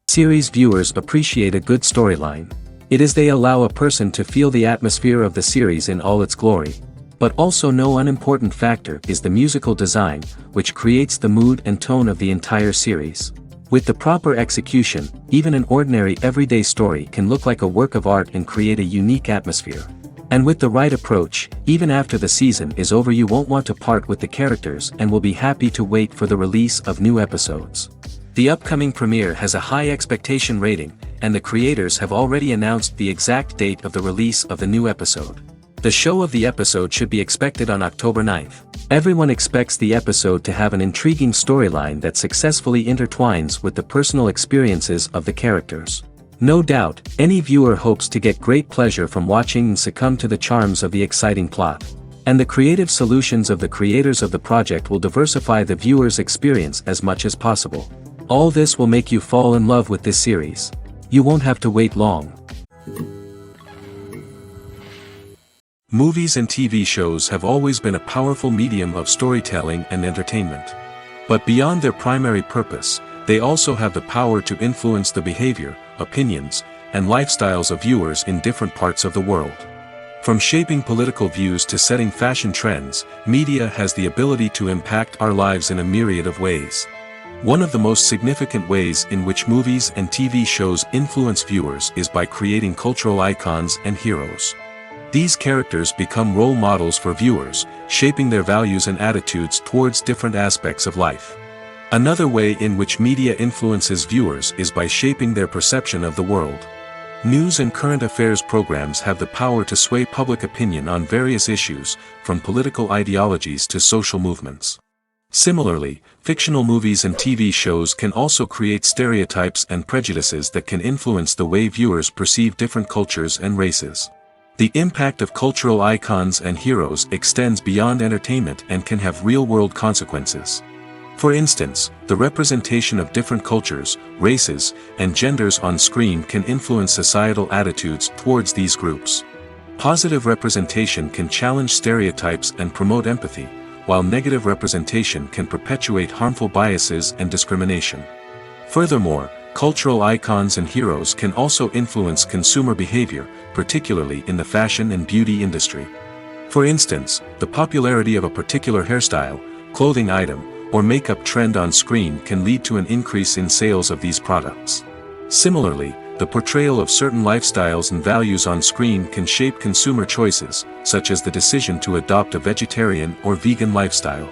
Series viewers appreciate a good storyline. It is they allow a person to feel the atmosphere of the series in all its glory. But also no unimportant factor is the musical design, which creates the mood and tone of the entire series. With the proper execution, even an ordinary everyday story can look like a work of art and create a unique atmosphere. And with the right approach, even after the season is over you won't want to part with the characters and will be happy to wait for the release of new episodes. The upcoming premiere has a high expectation rating, and the creators have already announced the exact date of the release of the new episode. The show of the episode should be expected on October 9th. Everyone expects the episode to have an intriguing storyline that successfully intertwines with the personal experiences of the characters. No doubt, any viewer hopes to get great pleasure from watching and succumb to the charms of the exciting plot. And the creative solutions of the creators of the project will diversify the viewer's experience as much as possible. All this will make you fall in love with this series. You won't have to wait long. Movies and TV shows have always been a powerful medium of storytelling and entertainment. But beyond their primary purpose, they also have the power to influence the behavior, opinions, and lifestyles of viewers in different parts of the world. From shaping political views to setting fashion trends, media has the ability to impact our lives in a myriad of ways. One of the most significant ways in which movies and TV shows influence viewers is by creating cultural icons and heroes. These characters become role models for viewers, shaping their values and attitudes towards different aspects of life. Another way in which media influences viewers is by shaping their perception of the world. News and current affairs programs have the power to sway public opinion on various issues, from political ideologies to social movements. Similarly, fictional movies and TV shows can also create stereotypes and prejudices that can influence the way viewers perceive different cultures and races. The impact of cultural icons and heroes extends beyond entertainment and can have real-world consequences. For instance, the representation of different cultures, races, and genders on screen can influence societal attitudes towards these groups. Positive representation can challenge stereotypes and promote empathy, while negative representation can perpetuate harmful biases and discrimination. Furthermore, cultural icons and heroes can also influence consumer behavior, particularly in the fashion and beauty industry. For instance, the popularity of a particular hairstyle, clothing item, or makeup trend on screen can lead to an increase in sales of these products. Similarly, the portrayal of certain lifestyles and values on screen can shape consumer choices, such as the decision to adopt a vegetarian or vegan lifestyle.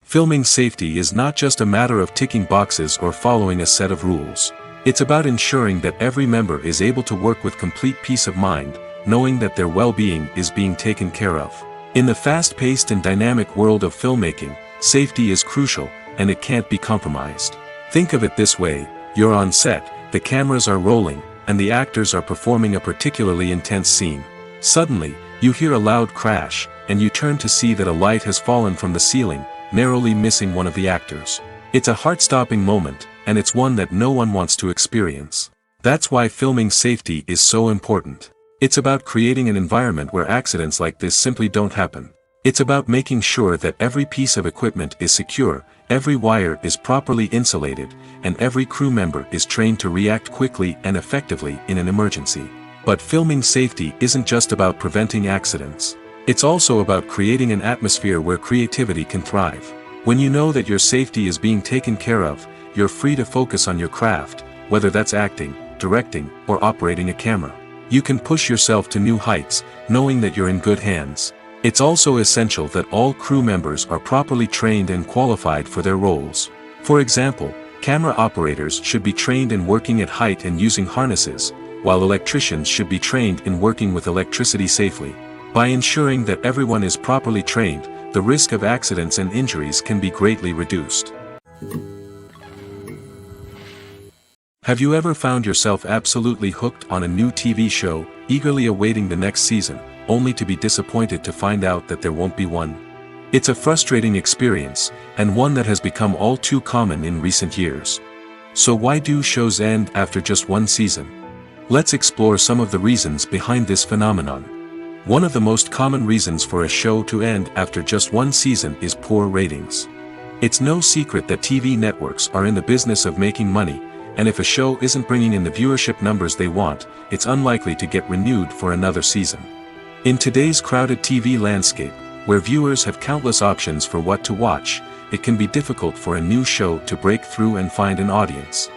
Filming safety is not just a matter of ticking boxes or following a set of rules. It's about ensuring that every member is able to work with complete peace of mind, knowing that their well-being is being taken care of. In the fast-paced and dynamic world of filmmaking, safety is crucial, and it can't be compromised. Think of it this way: you're on set, the cameras are rolling, and the actors are performing a particularly intense scene. Suddenly, you hear a loud crash, and you turn to see that a light has fallen from the ceiling, narrowly missing one of the actors. It's a heart-stopping moment, and it's one that no one wants to experience. That's why filming safety is so important. It's about creating an environment where accidents like this simply don't happen. It's about making sure that every piece of equipment is secure, every wire is properly insulated, and every crew member is trained to react quickly and effectively in an emergency. But filming safety isn't just about preventing accidents. It's also about creating an atmosphere where creativity can thrive. When you know that your safety is being taken care of, you're free to focus on your craft, whether that's acting, directing, or operating a camera. You can push yourself to new heights, knowing that you're in good hands. It's also essential that all crew members are properly trained and qualified for their roles. For example, camera operators should be trained in working at height and using harnesses, while electricians should be trained in working with electricity safely. By ensuring that everyone is properly trained, the risk of accidents and injuries can be greatly reduced. Have you ever found yourself absolutely hooked on a new TV show, eagerly awaiting the next season, only to be disappointed to find out that there won't be one? It's a frustrating experience, and one that has become all too common in recent years. So why do shows end after just one season? Let's explore some of the reasons behind this phenomenon. One of the most common reasons for a show to end after just one season is poor ratings. It's no secret that TV networks are in the business of making money, and if a show isn't bringing in the viewership numbers they want, it's unlikely to get renewed for another season. In today's crowded TV landscape, where viewers have countless options for what to watch, it can be difficult for a new show to break through and find an audience.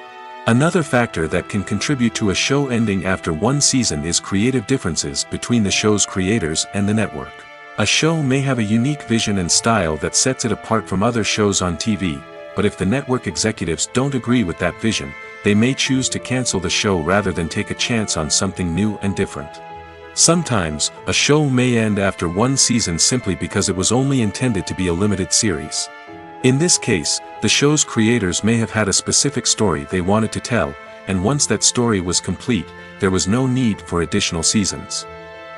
Another factor that can contribute to a show ending after one season is creative differences between the show's creators and the network. A show may have a unique vision and style that sets it apart from other shows on TV, but if the network executives don't agree with that vision, they may choose to cancel the show rather than take a chance on something new and different. Sometimes, a show may end after one season simply because it was only intended to be a limited series. In this case, the show's creators may have had a specific story they wanted to tell, and once that story was complete, there was no need for additional seasons.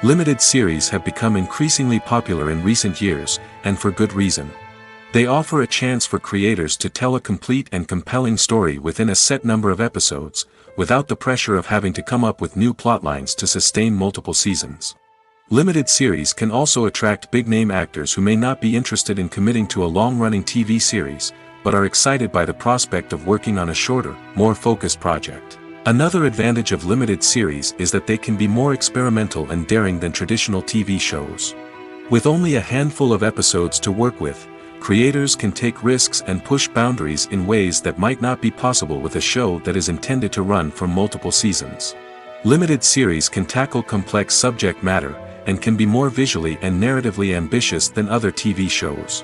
Limited series have become increasingly popular in recent years, and for good reason. They offer a chance for creators to tell a complete and compelling story within a set number of episodes, without the pressure of having to come up with new plotlines to sustain multiple seasons. Limited series can also attract big-name actors who may not be interested in committing to a long-running TV series, but are excited by the prospect of working on a shorter, more focused project. Another advantage of limited series is that they can be more experimental and daring than traditional TV shows. With only a handful of episodes to work with, creators can take risks and push boundaries in ways that might not be possible with a show that is intended to run for multiple seasons. Limited series can tackle complex subject matter, and can be more visually and narratively ambitious than other TV shows.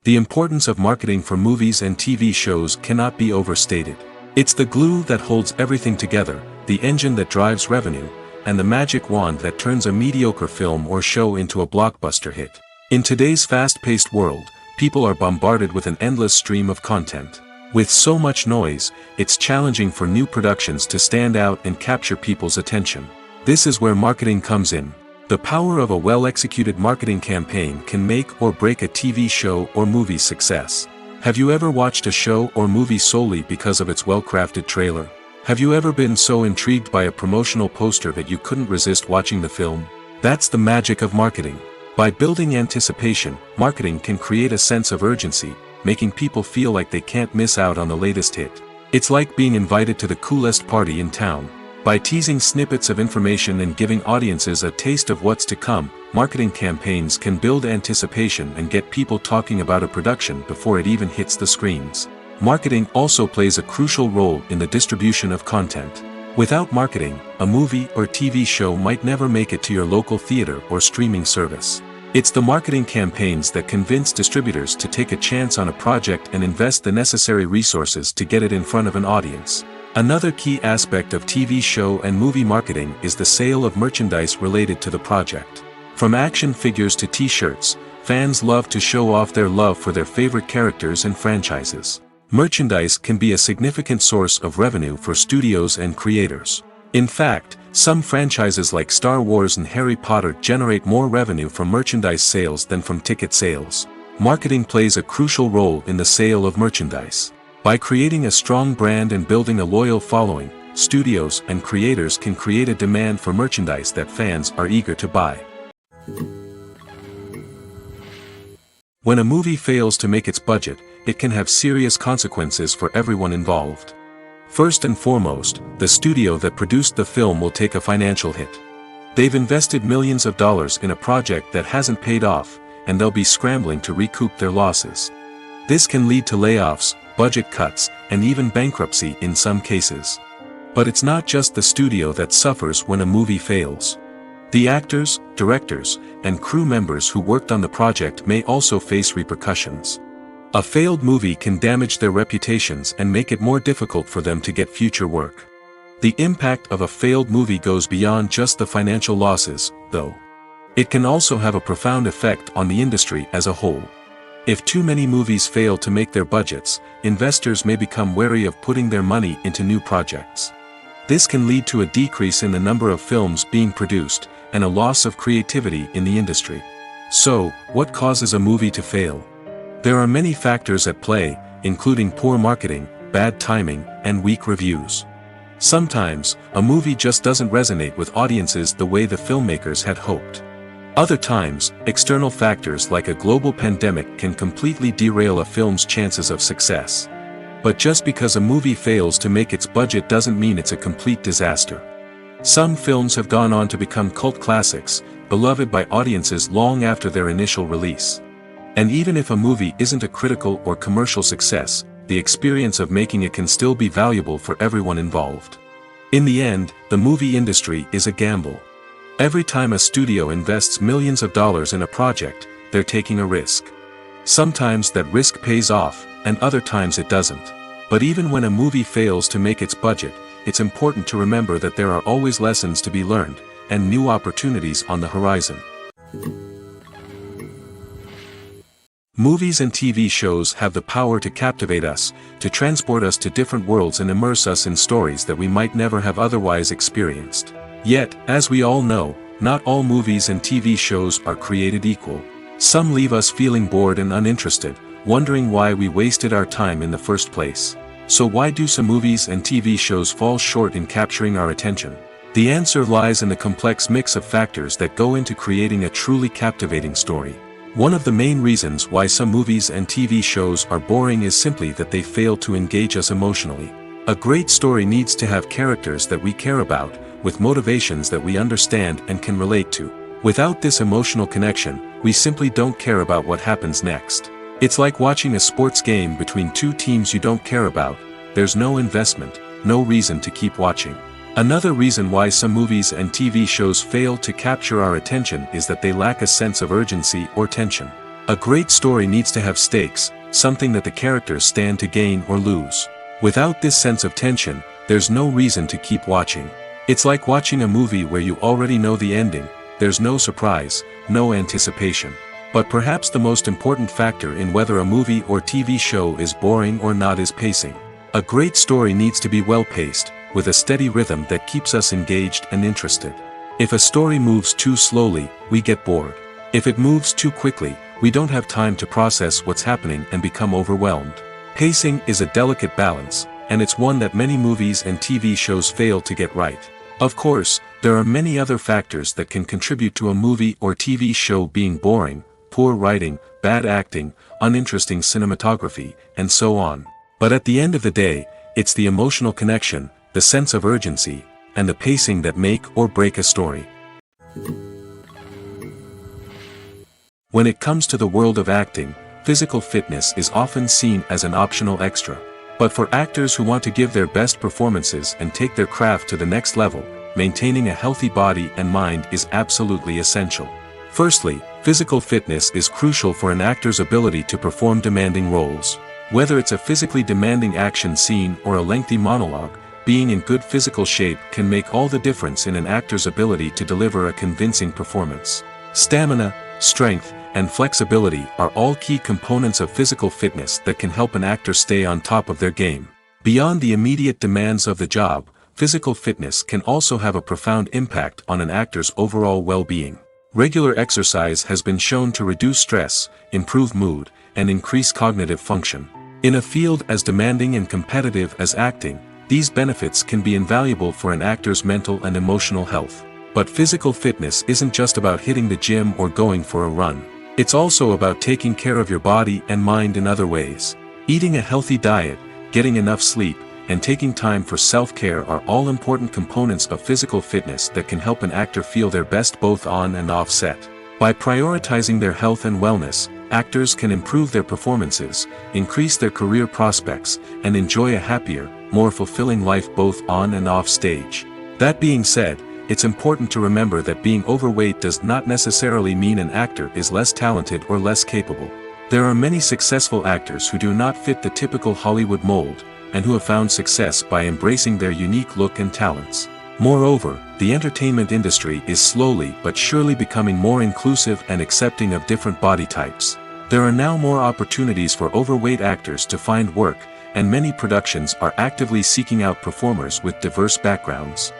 The importance of marketing for movies and TV shows cannot be overstated. It's the glue that holds everything together, the engine that drives revenue, and the magic wand that turns a mediocre film or show into a blockbuster hit. In today's fast-paced world, people are bombarded with an endless stream of content. With so much noise, it's challenging for new productions to stand out and capture people's attention. This is where marketing comes in. The power of a well-executed marketing campaign can make or break a TV show or movie's success. Have you ever watched a show or movie solely because of its well-crafted trailer? Have you ever been so intrigued by a promotional poster that you couldn't resist watching the film? That's the magic of marketing. By building anticipation, marketing can create a sense of urgency, making people feel like they can't miss out on the latest hit. It's like being invited to the coolest party in town. By teasing snippets of information and giving audiences a taste of what's to come, marketing campaigns can build anticipation and get people talking about a production before it even hits the screens. Marketing also plays a crucial role in the distribution of content. Without marketing, a movie or TV show might never make it to your local theater or streaming service. It's the marketing campaigns that convince distributors to take a chance on a project and invest the necessary resources to get it in front of an audience. Another key aspect of TV show and movie marketing is the sale of merchandise related to the project. From action figures to t-shirts, fans love to show off their love for their favorite characters and franchises. Merchandise can be a significant source of revenue for studios and creators. In fact, some franchises like Star Wars and Harry Potter generate more revenue from merchandise sales than from ticket sales. Marketing plays a crucial role in the sale of merchandise. By creating a strong brand and building a loyal following, studios and creators can create a demand for merchandise that fans are eager to buy. When a movie fails to make its budget, it can have serious consequences for everyone involved. First and foremost, the studio that produced the film will take a financial hit. They've invested millions of dollars in a project that hasn't paid off, and they'll be scrambling to recoup their losses. This can lead to layoffs, budget cuts, and even bankruptcy in some cases. But it's not just the studio that suffers when a movie fails. The actors, directors, and crew members who worked on the project may also face repercussions. A failed movie can damage their reputations and make it more difficult for them to get future work. The impact of a failed movie goes beyond just the financial losses, though. It can also have a profound effect on the industry as a whole. If too many movies fail to make their budgets, investors may become wary of putting their money into new projects. This can lead to a decrease in the number of films being produced, and a loss of creativity in the industry. So, what causes a movie to fail? There are many factors at play, including poor marketing, bad timing, and weak reviews. Sometimes, a movie just doesn't resonate with audiences the way the filmmakers had hoped. Other times, external factors like a global pandemic can completely derail a film's chances of success. But just because a movie fails to make its budget doesn't mean it's a complete disaster. Some films have gone on to become cult classics, beloved by audiences long after their initial release. And even if a movie isn't a critical or commercial success, the experience of making it can still be valuable for everyone involved. In the end, the movie industry is a gamble. Every time a studio invests millions of dollars in a project, they're taking a risk. Sometimes that risk pays off, and other times it doesn't. But even when a movie fails to make its budget, it's important to remember that there are always lessons to be learned, and new opportunities on the horizon. Movies and TV shows have the power to captivate us, to transport us to different worlds and immerse us in stories that we might never have otherwise experienced. Yet, as we all know, not all movies and TV shows are created equal. Some leave us feeling bored and uninterested, wondering why we wasted our time in the first place. So why do some movies and TV shows fall short in capturing our attention? The answer lies in the complex mix of factors that go into creating a truly captivating story. One of the main reasons why some movies and TV shows are boring is simply that they fail to engage us emotionally. A great story needs to have characters that we care about, with motivations that we understand and can relate to. Without this emotional connection, we simply don't care about what happens next. It's like watching a sports game between two teams you don't care about. There's no investment, no reason to keep watching. Another reason why some movies and TV shows fail to capture our attention is that they lack a sense of urgency or tension. A great story needs to have stakes, something that the characters stand to gain or lose. Without this sense of tension, there's no reason to keep watching. It's like watching a movie where you already know the ending. There's no surprise, no anticipation. But perhaps the most important factor in whether a movie or TV show is boring or not is pacing. A great story needs to be well-paced, with a steady rhythm that keeps us engaged and interested. If a story moves too slowly, we get bored. If it moves too quickly, we don't have time to process what's happening and become overwhelmed. Pacing is a delicate balance, and it's one that many movies and TV shows fail to get right. Of course, there are many other factors that can contribute to a movie or TV show being boring: poor writing, bad acting, uninteresting cinematography, and so on. But at the end of the day, it's the emotional connection, the sense of urgency, and the pacing that make or break a story. When it comes to the world of acting, physical fitness is often seen as an optional extra. But for actors who want to give their best performances and take their craft to the next level, maintaining a healthy body and mind is absolutely essential. Firstly, physical fitness is crucial for an actor's ability to perform demanding roles. Whether it's a physically demanding action scene or a lengthy monologue, being in good physical shape can make all the difference in an actor's ability to deliver a convincing performance. Stamina, strength, and flexibility are all key components of physical fitness that can help an actor stay on top of their game. Beyond the immediate demands of the job, physical fitness can also have a profound impact on an actor's overall well-being. Regular exercise has been shown to reduce stress, improve mood, and increase cognitive function. In a field as demanding and competitive as acting, these benefits can be invaluable for an actor's mental and emotional health. But physical fitness isn't just about hitting the gym or going for a run. It's also about taking care of your body and mind in other ways. Eating a healthy diet, getting enough sleep, and taking time for self-care are all important components of physical fitness that can help an actor feel their best both on and off set. By prioritizing their health and wellness, actors can improve their performances, increase their career prospects, and enjoy a happier, more fulfilling life both on and off stage. That being said, it's important to remember that being overweight does not necessarily mean an actor is less talented or less capable. There are many successful actors who do not fit the typical Hollywood mold, and who have found success by embracing their unique look and talents. Moreover, the entertainment industry is slowly but surely becoming more inclusive and accepting of different body types. There are now more opportunities for overweight actors to find work, and many productions are actively seeking out performers with diverse backgrounds.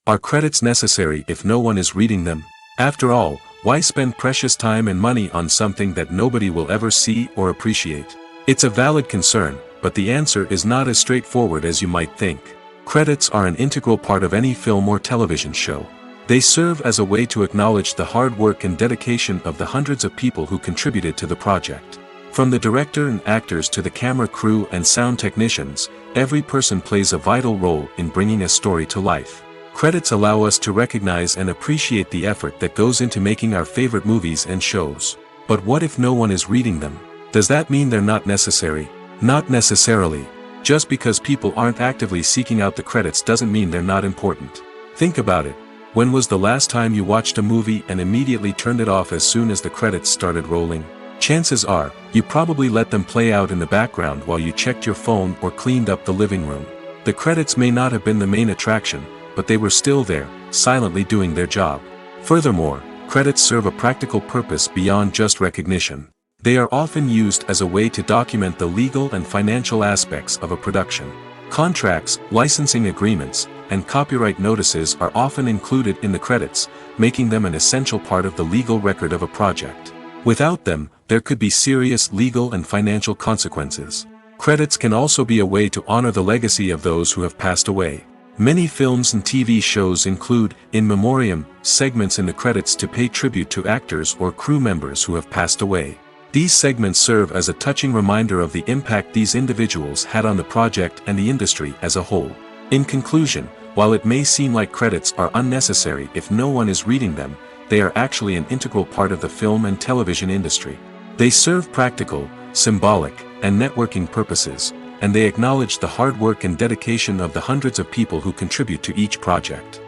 Are credits necessary if no one is reading them? After all, why spend precious time and money on something that nobody will ever see or appreciate? It's a valid concern, but the answer is not as straightforward as you might think. Credits are an integral part of any film or television show. They serve as a way to acknowledge the hard work and dedication of the hundreds of people who contributed to the project. From the director and actors to the camera crew and sound technicians, every person plays a vital role in bringing a story to life. Credits allow us to recognize and appreciate the effort that goes into making our favorite movies and shows. But what if no one is reading them? Does that mean they're not necessary? Not necessarily. Just because people aren't actively seeking out the credits doesn't mean they're not important. Think about it. When was the last time you watched a movie and immediately turned it off as soon as the credits started rolling? Chances are, you probably let them play out in the background while you checked your phone or cleaned up the living room. The credits may not have been the main attraction, but they were still there, silently doing their job. Furthermore, credits serve a practical purpose beyond just recognition. They are often used as a way to document the legal and financial aspects of a production. Contracts, licensing agreements, and copyright notices are often included in the credits, making them an essential part of the legal record of a project. Without them, there could be serious legal and financial consequences. Credits can also be a way to honor the legacy of those who have passed away. Many films and TV shows include, in memoriam, segments in the credits to pay tribute to actors or crew members who have passed away. These segments serve as a touching reminder of the impact these individuals had on the project and the industry as a whole. In conclusion, while it may seem like credits are unnecessary if no one is reading them, they are actually an integral part of the film and television industry. They serve practical, symbolic, and networking purposes, and they acknowledge the hard work and dedication of the hundreds of people who contribute to each project.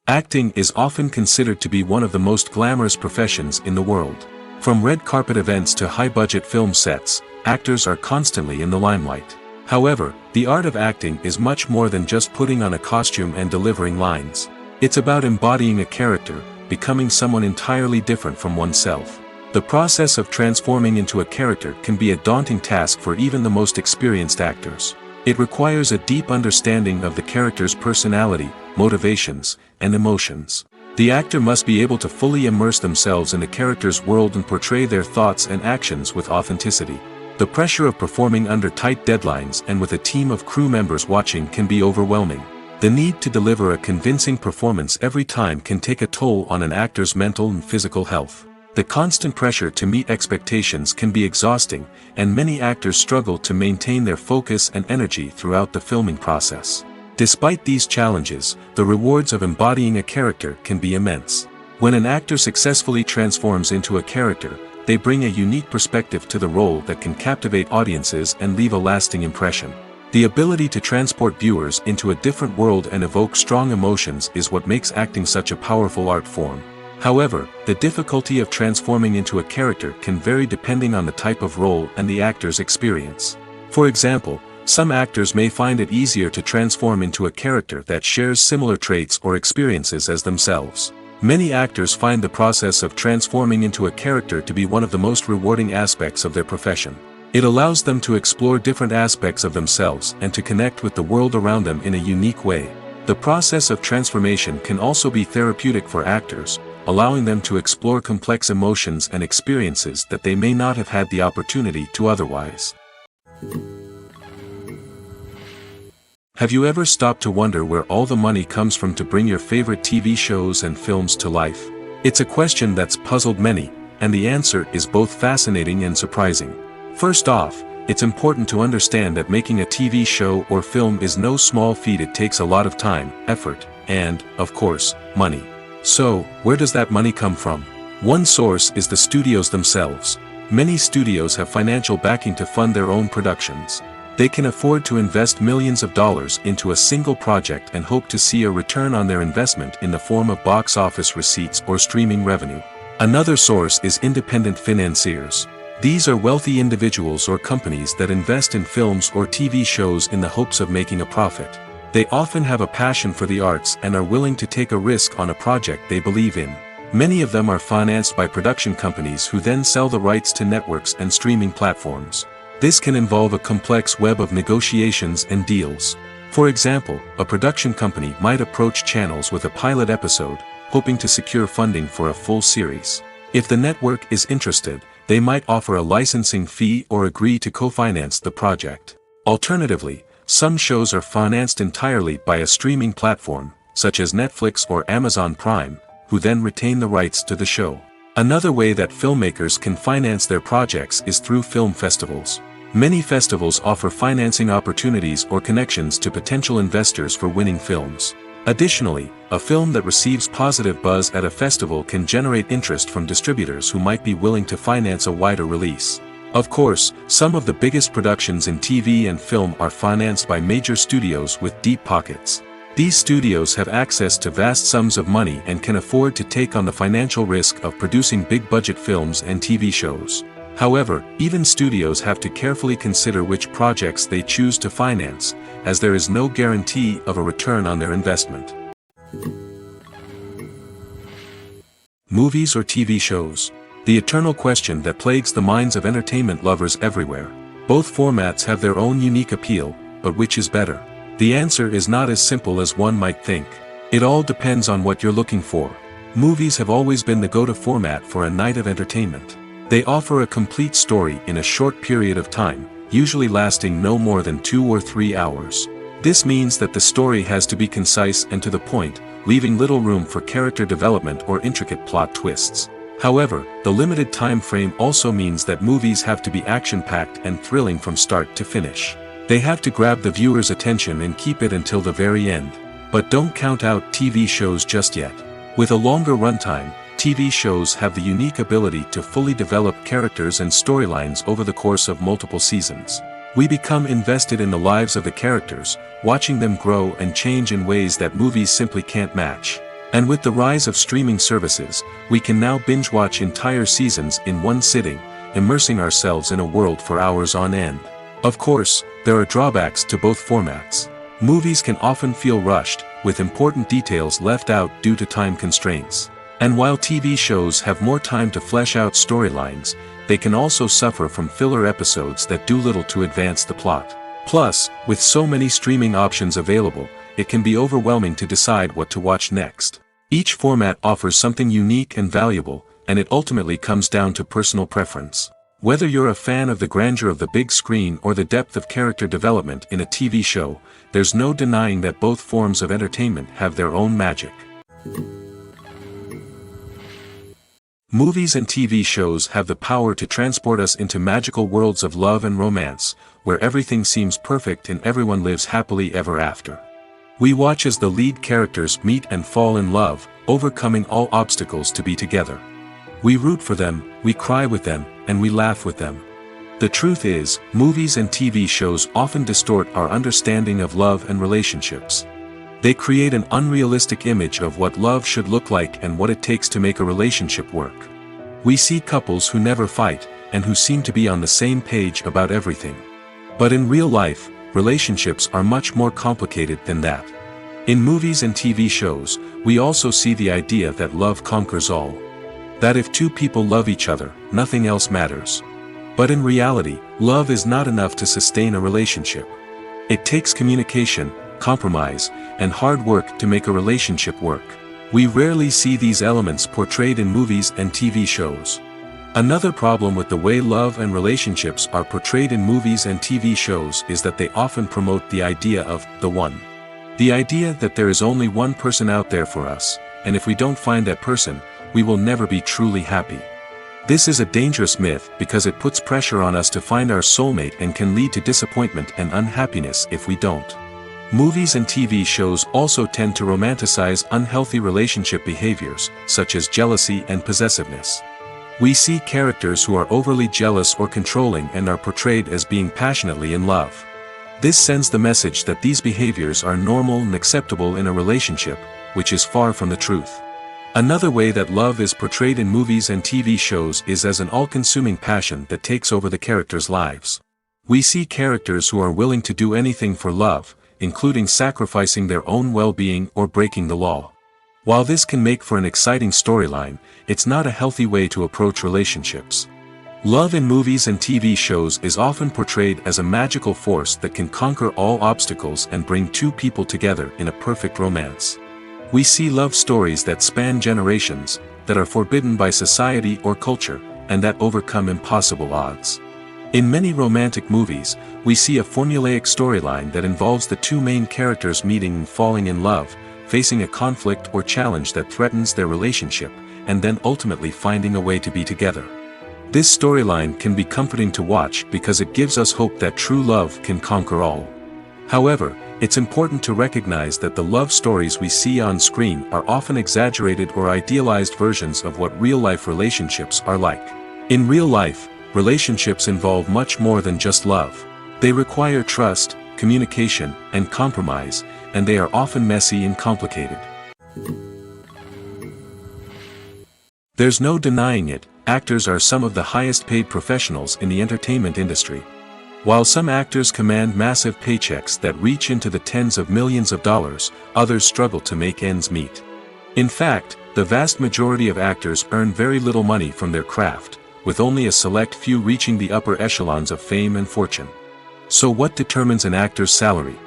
Acting is often considered to be one of the most glamorous professions in the world. From red carpet events to high-budget film sets, actors are constantly in the limelight. However, the art of acting is much more than just putting on a costume and delivering lines. It's about embodying a character, becoming someone entirely different from oneself. The process of transforming into a character can be a daunting task for even the most experienced actors. It requires a deep understanding of the character's personality, motivations, and emotions. The actor must be able to fully immerse themselves in the character's world and portray their thoughts and actions with authenticity. The pressure of performing under tight deadlines and with a team of crew members watching can be overwhelming. The need to deliver a convincing performance every time can take a toll on an actor's mental and physical health. The constant pressure to meet expectations can be exhausting, and many actors struggle to maintain their focus and energy throughout the filming process. Despite these challenges, the rewards of embodying a character can be immense. When an actor successfully transforms into a character, they bring a unique perspective to the role that can captivate audiences and leave a lasting impression. The ability to transport viewers into a different world and evoke strong emotions is what makes acting such a powerful art form. However, the difficulty of transforming into a character can vary depending on the type of role and the actor's experience. For example, some actors may find it easier to transform into a character that shares similar traits or experiences as themselves. Many actors find the process of transforming into a character to be one of the most rewarding aspects of their profession. It allows them to explore different aspects of themselves and to connect with the world around them in a unique way. The process of transformation can also be therapeutic for actors, allowing them to explore complex emotions and experiences that they may not have had the opportunity to otherwise. Have you ever stopped to wonder where all the money comes from to bring your favorite TV shows and films to life? It's a question that's puzzled many, and the answer is both fascinating and surprising. First off, it's important to understand that making a TV show or film is no small feat. It takes a lot of time, effort, and, of course, money. So, where does that money come from? One source is the studios themselves. Many studios have financial backing to fund their own productions. They can afford to invest millions of dollars into a single project and hope to see a return on their investment in the form of box office receipts or streaming revenue. Another source is independent financiers. These are wealthy individuals or companies that invest in films or TV shows in the hopes of making a profit. They often have a passion for the arts and are willing to take a risk on a project they believe in. Many of them are financed by production companies who then sell the rights to networks and streaming platforms. This can involve a complex web of negotiations and deals. For example, a production company might approach channels with a pilot episode, hoping to secure funding for a full series. If the network is interested, they might offer a licensing fee or agree to co-finance the project. Alternatively, some shows are financed entirely by a streaming platform, such as Netflix or Amazon Prime, who then retain the rights to the show. Another way that filmmakers can finance their projects is through film festivals. Many festivals offer financing opportunities or connections to potential investors for winning films. Additionally, a film that receives positive buzz at a festival can generate interest from distributors who might be willing to finance a wider release. Of course, some of the biggest productions in TV and film are financed by major studios with deep pockets. These studios have access to vast sums of money and can afford to take on the financial risk of producing big-budget films and TV shows. However, even studios have to carefully consider which projects they choose to finance, as there is no guarantee of a return on their investment. Movies or TV shows? The eternal question that plagues the minds of entertainment lovers everywhere. Both formats have their own unique appeal, but which is better? The answer is not as simple as one might think. It all depends on what you're looking for. Movies have always been the go-to format for a night of entertainment. They offer a complete story in a short period of time, usually lasting no more than 2 or 3 hours. This means that the story has to be concise and to the point, leaving little room for character development or intricate plot twists. However, the limited time frame also means that movies have to be action-packed and thrilling from start to finish. They have to grab the viewer's attention and keep it until the very end. But don't count out TV shows just yet. With a longer runtime, TV shows have the unique ability to fully develop characters and storylines over the course of multiple seasons. We become invested in the lives of the characters, watching them grow and change in ways that movies simply can't match. And with the rise of streaming services, we can now binge-watch entire seasons in one sitting, immersing ourselves in a world for hours on end. Of course, there are drawbacks to both formats. Movies can often feel rushed, with important details left out due to time constraints. And while TV shows have more time to flesh out storylines, they can also suffer from filler episodes that do little to advance the plot. Plus, with so many streaming options available, it can be overwhelming to decide what to watch next. Each format offers something unique and valuable, and it ultimately comes down to personal preference. Whether you're a fan of the grandeur of the big screen or the depth of character development in a TV show, there's no denying that both forms of entertainment have their own magic. Movies and TV shows have the power to transport us into magical worlds of love and romance, where everything seems perfect and everyone lives happily ever after. We watch as the lead characters meet and fall in love, overcoming all obstacles to be together. We root for them, we cry with them, and we laugh with them. The truth is, movies and TV shows often distort our understanding of love and relationships. They create an unrealistic image of what love should look like and what it takes to make a relationship work. We see couples who never fight, and who seem to be on the same page about everything. But in real life, relationships are much more complicated than that. In movies and TV shows, we also see the idea that love conquers all. That if two people love each other, nothing else matters. But in reality, love is not enough to sustain a relationship. It takes communication, compromise, and hard work to make a relationship work. We rarely see these elements portrayed in movies and TV shows. Another problem with the way love and relationships are portrayed in movies and TV shows is that they often promote the idea of the one. The idea that there is only one person out there for us, and if we don't find that person, we will never be truly happy. This is a dangerous myth because it puts pressure on us to find our soulmate and can lead to disappointment and unhappiness if we don't. Movies and TV shows also tend to romanticize unhealthy relationship behaviors, such as jealousy and possessiveness. We see characters who are overly jealous or controlling and are portrayed as being passionately in love. This sends the message that these behaviors are normal and acceptable in a relationship, which is far from the truth. Another way that love is portrayed in movies and TV shows is as an all-consuming passion that takes over the characters' lives. We see characters who are willing to do anything for love, including sacrificing their own well-being or breaking the law. While this can make for an exciting storyline, it's not a healthy way to approach relationships. Love in movies and TV shows is often portrayed as a magical force that can conquer all obstacles and bring two people together in a perfect romance. We see love stories that span generations, that are forbidden by society or culture, and that overcome impossible odds. In many romantic movies, we see a formulaic storyline that involves the two main characters meeting and falling in love, facing a conflict or challenge that threatens their relationship, and then ultimately finding a way to be together. This storyline can be comforting to watch because it gives us hope that true love can conquer all. However, it's important to recognize that the love stories we see on screen are often exaggerated or idealized versions of what real-life relationships are like. In real life, relationships involve much more than just love. They require trust, communication, and compromise, and they are often messy and complicated. There's no denying it, actors are some of the highest-paid professionals in the entertainment industry. While some actors command massive paychecks that reach into the tens of millions of dollars, others struggle to make ends meet. In fact, the vast majority of actors earn very little money from their craft, with only a select few reaching the upper echelons of fame and fortune. So what determines an actor's salary?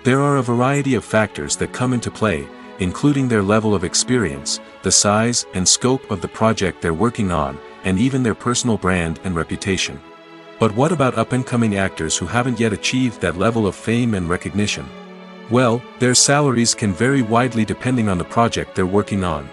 There are a variety of factors that come into play, including their level of experience, the size and scope of the project they're working on, and even their personal brand and reputation. But what about up-and-coming actors who haven't yet achieved that level of fame and recognition? Well, their salaries can vary widely depending on the project they're working on.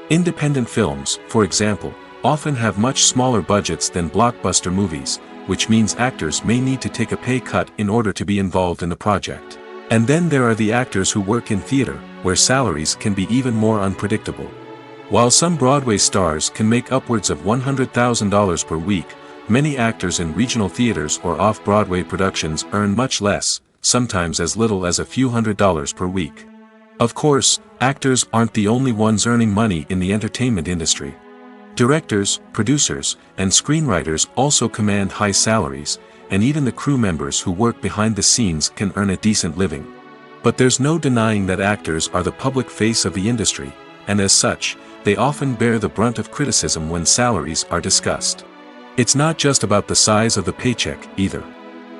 Independent films, for example, often have much smaller budgets than blockbuster movies, which means actors may need to take a pay cut in order to be involved in the project. And then there are the actors who work in theater, where salaries can be even more unpredictable. While some Broadway stars can make upwards of $100,000 per week, many actors in regional theaters or off-Broadway productions earn much less, sometimes as little as a few $100s per week. Of course, actors aren't the only ones earning money in the entertainment industry. Directors, producers, and screenwriters also command high salaries, and even the crew members who work behind the scenes can earn a decent living. But there's no denying that actors are the public face of the industry, and as such, they often bear the brunt of criticism when salaries are discussed. It's not just about the size of the paycheck, either.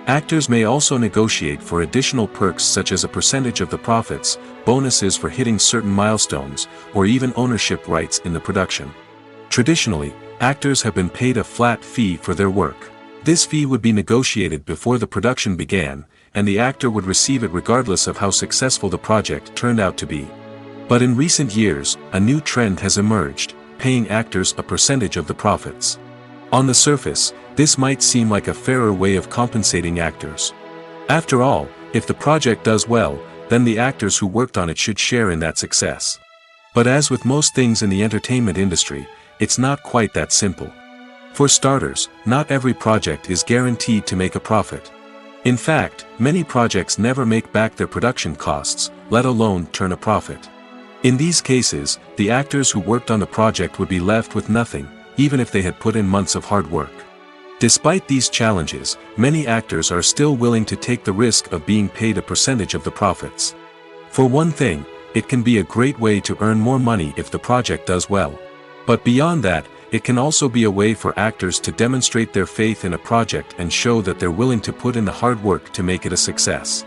Actors may also negotiate for additional perks such as a percentage of the profits, bonuses for hitting certain milestones, or even ownership rights in the production. Traditionally, actors have been paid a flat fee for their work. This fee would be negotiated before the production began, and the actor would receive it regardless of how successful the project turned out to be. But in recent years, a new trend has emerged, paying actors a percentage of the profits. On the surface, this might seem like a fairer way of compensating actors. After all, if the project does well, then the actors who worked on it should share in that success. But as with most things in the entertainment industry, it's not quite that simple. For starters, not every project is guaranteed to make a profit. In fact, many projects never make back their production costs, let alone turn a profit. In these cases, the actors who worked on the project would be left with nothing, even if they had put in months of hard work. Despite these challenges, many actors are still willing to take the risk of being paid a percentage of the profits. For one thing, it can be a great way to earn more money if the project does well. But beyond that, it can also be a way for actors to demonstrate their faith in a project and show that they're willing to put in the hard work to make it a success.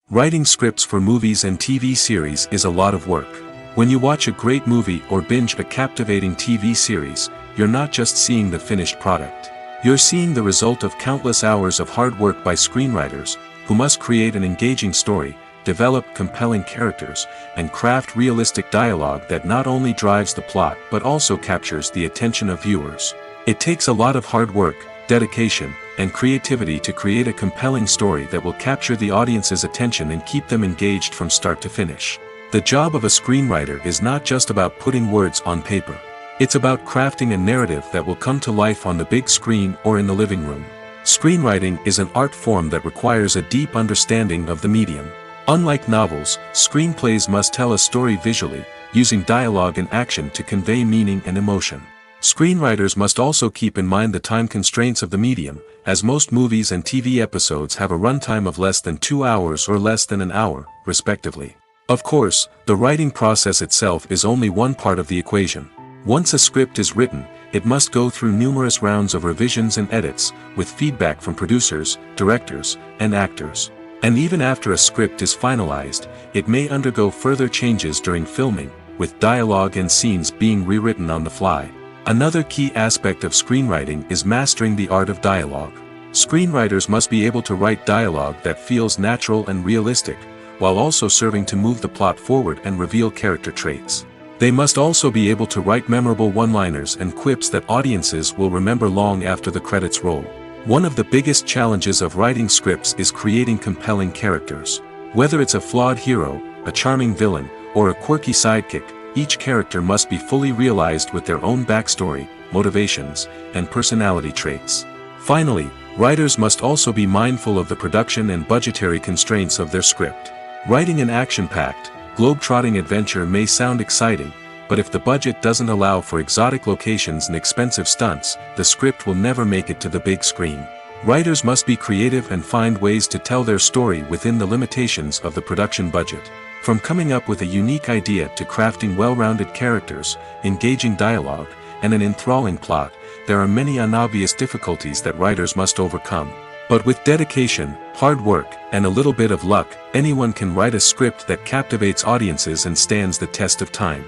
Writing scripts for movies and TV series is a lot of work. When you watch a great movie or binge a captivating TV series, you're not just seeing the finished product. You're seeing the result of countless hours of hard work by screenwriters, who must create an engaging story, develop compelling characters, and craft realistic dialogue that not only drives the plot but also captures the attention of viewers. It takes a lot of hard work, dedication, and creativity to create a compelling story that will capture the audience's attention and keep them engaged from start to finish. The job of a screenwriter is not just about putting words on paper. It's about crafting a narrative that will come to life on the big screen or in the living room. Screenwriting is an art form that requires a deep understanding of the medium. Unlike novels, screenplays must tell a story visually, using dialogue and action to convey meaning and emotion. Screenwriters must also keep in mind the time constraints of the medium, as most movies and TV episodes have a runtime of less than 2 hours or less than an hour, respectively. Of course, the writing process itself is only one part of the equation. Once a script is written, it must go through numerous rounds of revisions and edits, with feedback from producers, directors, and actors. And even after a script is finalized, it may undergo further changes during filming, with dialogue and scenes being rewritten on the fly. Another key aspect of screenwriting is mastering the art of dialogue. Screenwriters must be able to write dialogue that feels natural and realistic, while also serving to move the plot forward and reveal character traits. They must also be able to write memorable one-liners and quips that audiences will remember long after the credits roll. One of the biggest challenges of writing scripts is creating compelling characters. Whether it's a flawed hero, a charming villain, or a quirky sidekick, each character must be fully realized with their own backstory, motivations, and personality traits. Finally, writers must also be mindful of the production and budgetary constraints of their script. Writing an action-packed, globe-trotting adventure may sound exciting, but if the budget doesn't allow for exotic locations and expensive stunts, the script will never make it to the big screen. Writers must be creative and find ways to tell their story within the limitations of the production budget. From coming up with a unique idea to crafting well-rounded characters, engaging dialogue, and an enthralling plot, there are many unobvious difficulties that writers must overcome. But with dedication, hard work, and a little bit of luck, anyone can write a script that captivates audiences and stands the test of time.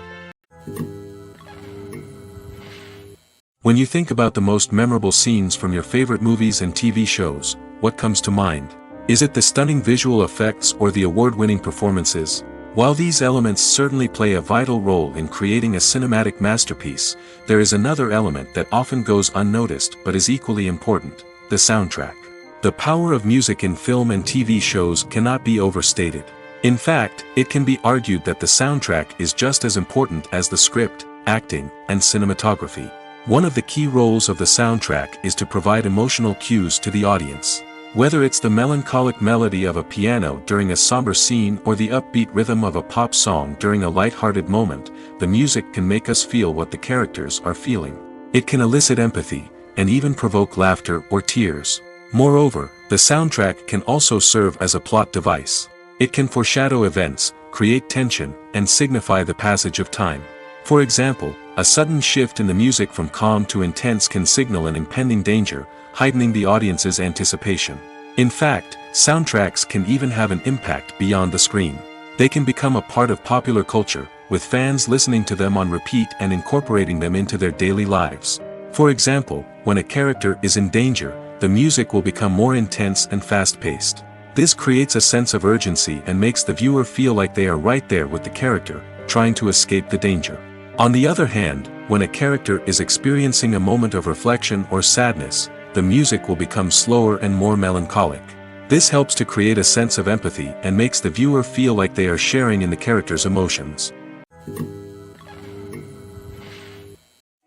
When you think about the most memorable scenes from your favorite movies and TV shows, what comes to mind? Is it the stunning visual effects or the award-winning performances? While these elements certainly play a vital role in creating a cinematic masterpiece, there is another element that often goes unnoticed but is equally important: the soundtrack. The power of music in film and TV shows cannot be overstated. In fact, it can be argued that the soundtrack is just as important as the script, acting, and cinematography. One of the key roles of the soundtrack is to provide emotional cues to the audience. Whether it's the melancholic melody of a piano during a somber scene or the upbeat rhythm of a pop song during a light-hearted moment, the music can make us feel what the characters are feeling. It can elicit empathy, and even provoke laughter or tears. Moreover, the soundtrack can also serve as a plot device. It can foreshadow events, create tension, and signify the passage of time. For example, a sudden shift in the music from calm to intense can signal an impending danger, heightening the audience's anticipation. In fact, soundtracks can even have an impact beyond the screen. They can become a part of popular culture, with fans listening to them on repeat and incorporating them into their daily lives. For example, when a character is in danger, the music will become more intense and fast-paced. This creates a sense of urgency and makes the viewer feel like they are right there with the character, trying to escape the danger. On the other hand, when a character is experiencing a moment of reflection or sadness, the music will become slower and more melancholic. This helps to create a sense of empathy and makes the viewer feel like they are sharing in the character's emotions.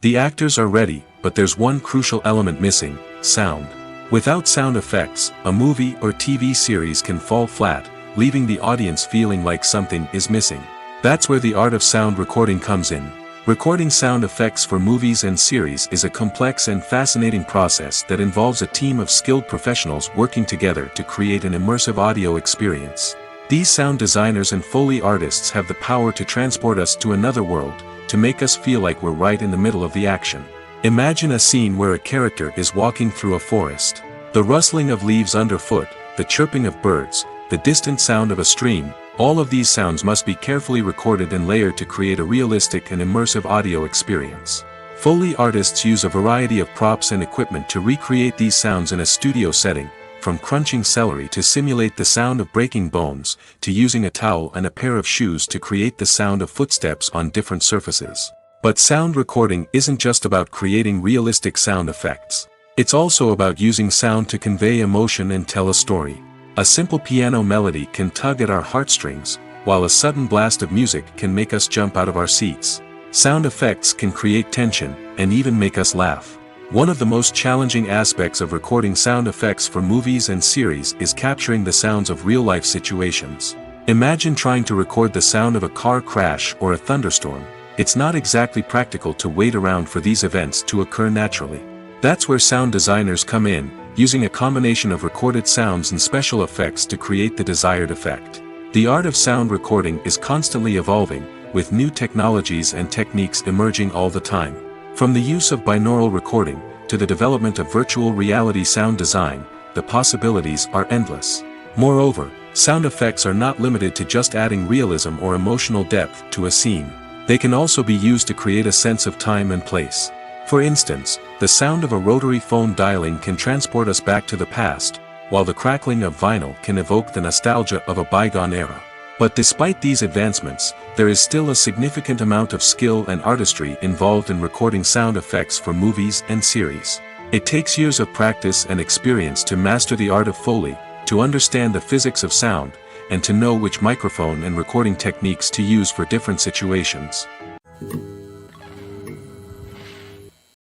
The actors are ready, but there's one crucial element missing: sound. Without sound effects, a movie or TV series can fall flat, leaving the audience feeling like something is missing. That's where the art of sound recording comes in. Recording sound effects for movies and series is a complex and fascinating process that involves a team of skilled professionals working together to create an immersive audio experience. These sound designers and Foley artists have the power to transport us to another world, to make us feel like we're right in the middle of the action. Imagine a scene where a character is walking through a forest. The rustling of leaves underfoot, the chirping of birds, the distant sound of a stream, all of these sounds must be carefully recorded and layered to create a realistic and immersive audio experience. Foley artists use a variety of props and equipment to recreate these sounds in a studio setting, from crunching celery to simulate the sound of breaking bones, to using a towel and a pair of shoes to create the sound of footsteps on different surfaces. But sound recording isn't just about creating realistic sound effects. It's also about using sound to convey emotion and tell a story. A simple piano melody can tug at our heartstrings, while a sudden blast of music can make us jump out of our seats. Sound effects can create tension, and even make us laugh. One of the most challenging aspects of recording sound effects for movies and series is capturing the sounds of real-life situations. Imagine trying to record the sound of a car crash or a thunderstorm. It's not exactly practical to wait around for these events to occur naturally. That's where sound designers come in, using a combination of recorded sounds and special effects to create the desired effect. The art of sound recording is constantly evolving, with new technologies and techniques emerging all the time. From the use of binaural recording, to the development of virtual reality sound design, the possibilities are endless. Moreover, sound effects are not limited to just adding realism or emotional depth to a scene. They can also be used to create a sense of time and place. For instance, the sound of a rotary phone dialing can transport us back to the past, while the crackling of vinyl can evoke the nostalgia of a bygone era. But despite these advancements, there is still a significant amount of skill and artistry involved in recording sound effects for movies and series. It takes years of practice and experience to master the art of Foley, to understand the physics of sound, and to know which microphone and recording techniques to use for different situations.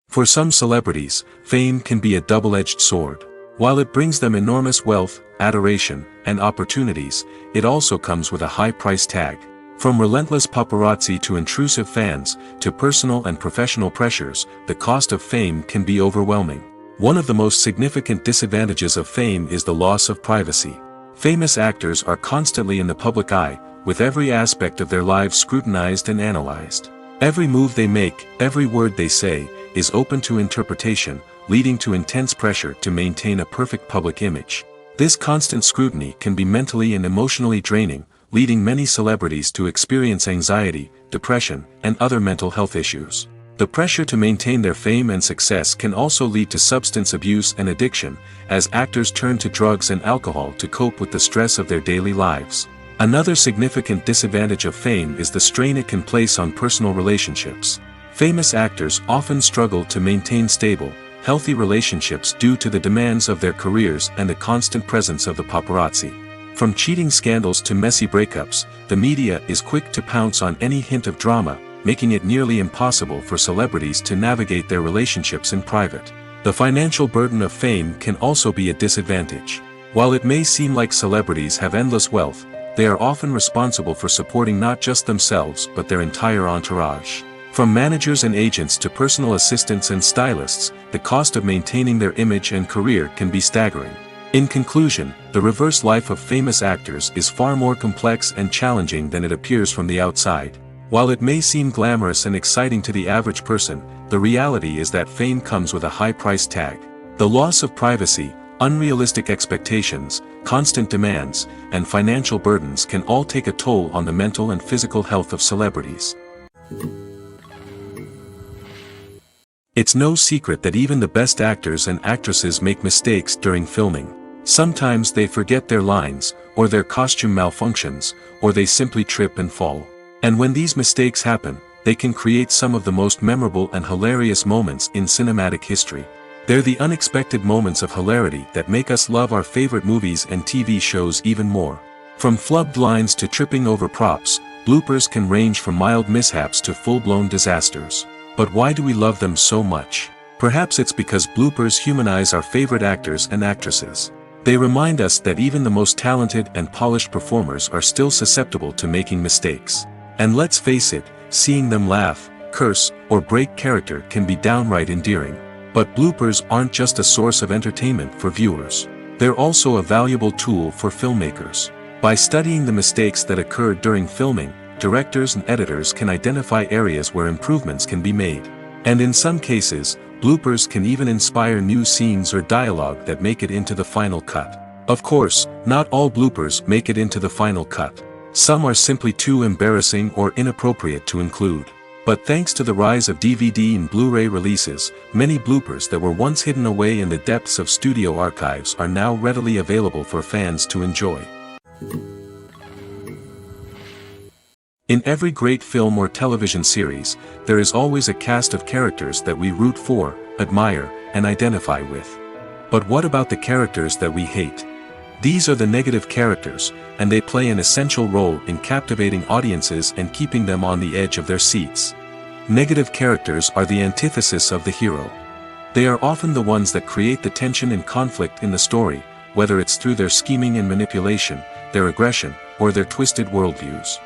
For some celebrities, fame can be a double-edged sword. While it brings them enormous wealth, adoration, and opportunities, it also comes with a high price tag. From relentless paparazzi to intrusive fans, to personal and professional pressures, the cost of fame can be overwhelming. One of the most significant disadvantages of fame is the loss of privacy. Famous actors are constantly in the public eye, with every aspect of their lives scrutinized and analyzed. Every move they make, every word they say, is open to interpretation, leading to intense pressure to maintain a perfect public image. This constant scrutiny can be mentally and emotionally draining, leading many celebrities to experience anxiety, depression, and other mental health issues. The pressure to maintain their fame and success can also lead to substance abuse and addiction, as actors turn to drugs and alcohol to cope with the stress of their daily lives. Another significant disadvantage of fame is the strain it can place on personal relationships. Famous actors often struggle to maintain stable, healthy relationships due to the demands of their careers and the constant presence of the paparazzi. From cheating scandals to messy breakups, the media is quick to pounce on any hint of drama, making it nearly impossible for celebrities to navigate their relationships in private. The financial burden of fame can also be a disadvantage. While it may seem like celebrities have endless wealth, they are often responsible for supporting not just themselves but their entire entourage. From managers and agents to personal assistants and stylists, the cost of maintaining their image and career can be staggering. In conclusion, the reverse life of famous actors is far more complex and challenging than it appears from the outside. While it may seem glamorous and exciting to the average person, the reality is that fame comes with a high price tag. The loss of privacy, unrealistic expectations, constant demands, and financial burdens can all take a toll on the mental and physical health of celebrities. It's no secret that even the best actors and actresses make mistakes during filming. Sometimes they forget their lines, or their costume malfunctions, or they simply trip and fall. And when these mistakes happen, they can create some of the most memorable and hilarious moments in cinematic history. They're the unexpected moments of hilarity that make us love our favorite movies and TV shows even more. From flubbed lines to tripping over props, bloopers can range from mild mishaps to full-blown disasters. But why do we love them so much? Perhaps it's because bloopers humanize our favorite actors and actresses. They remind us that even the most talented and polished performers are still susceptible to making mistakes. And let's face it, seeing them laugh, curse, or break character can be downright endearing. But bloopers aren't just a source of entertainment for viewers. They're also a valuable tool for filmmakers. By studying the mistakes that occurred during filming, directors and editors can identify areas where improvements can be made. And in some cases, bloopers can even inspire new scenes or dialogue that make it into the final cut. Of course, not all bloopers make it into the final cut. Some are simply too embarrassing or inappropriate to include. But thanks to the rise of DVD and Blu-ray releases, many bloopers that were once hidden away in the depths of studio archives are now readily available for fans to enjoy. In every great film or television series, there is always a cast of characters that we root for, admire, and identify with. But what about the characters that we hate? These are the negative characters, and they play an essential role in captivating audiences and keeping them on the edge of their seats. Negative characters are the antithesis of the hero. They are often the ones that create the tension and conflict in the story, whether it's through their scheming and manipulation, their aggression, or their twisted worldviews.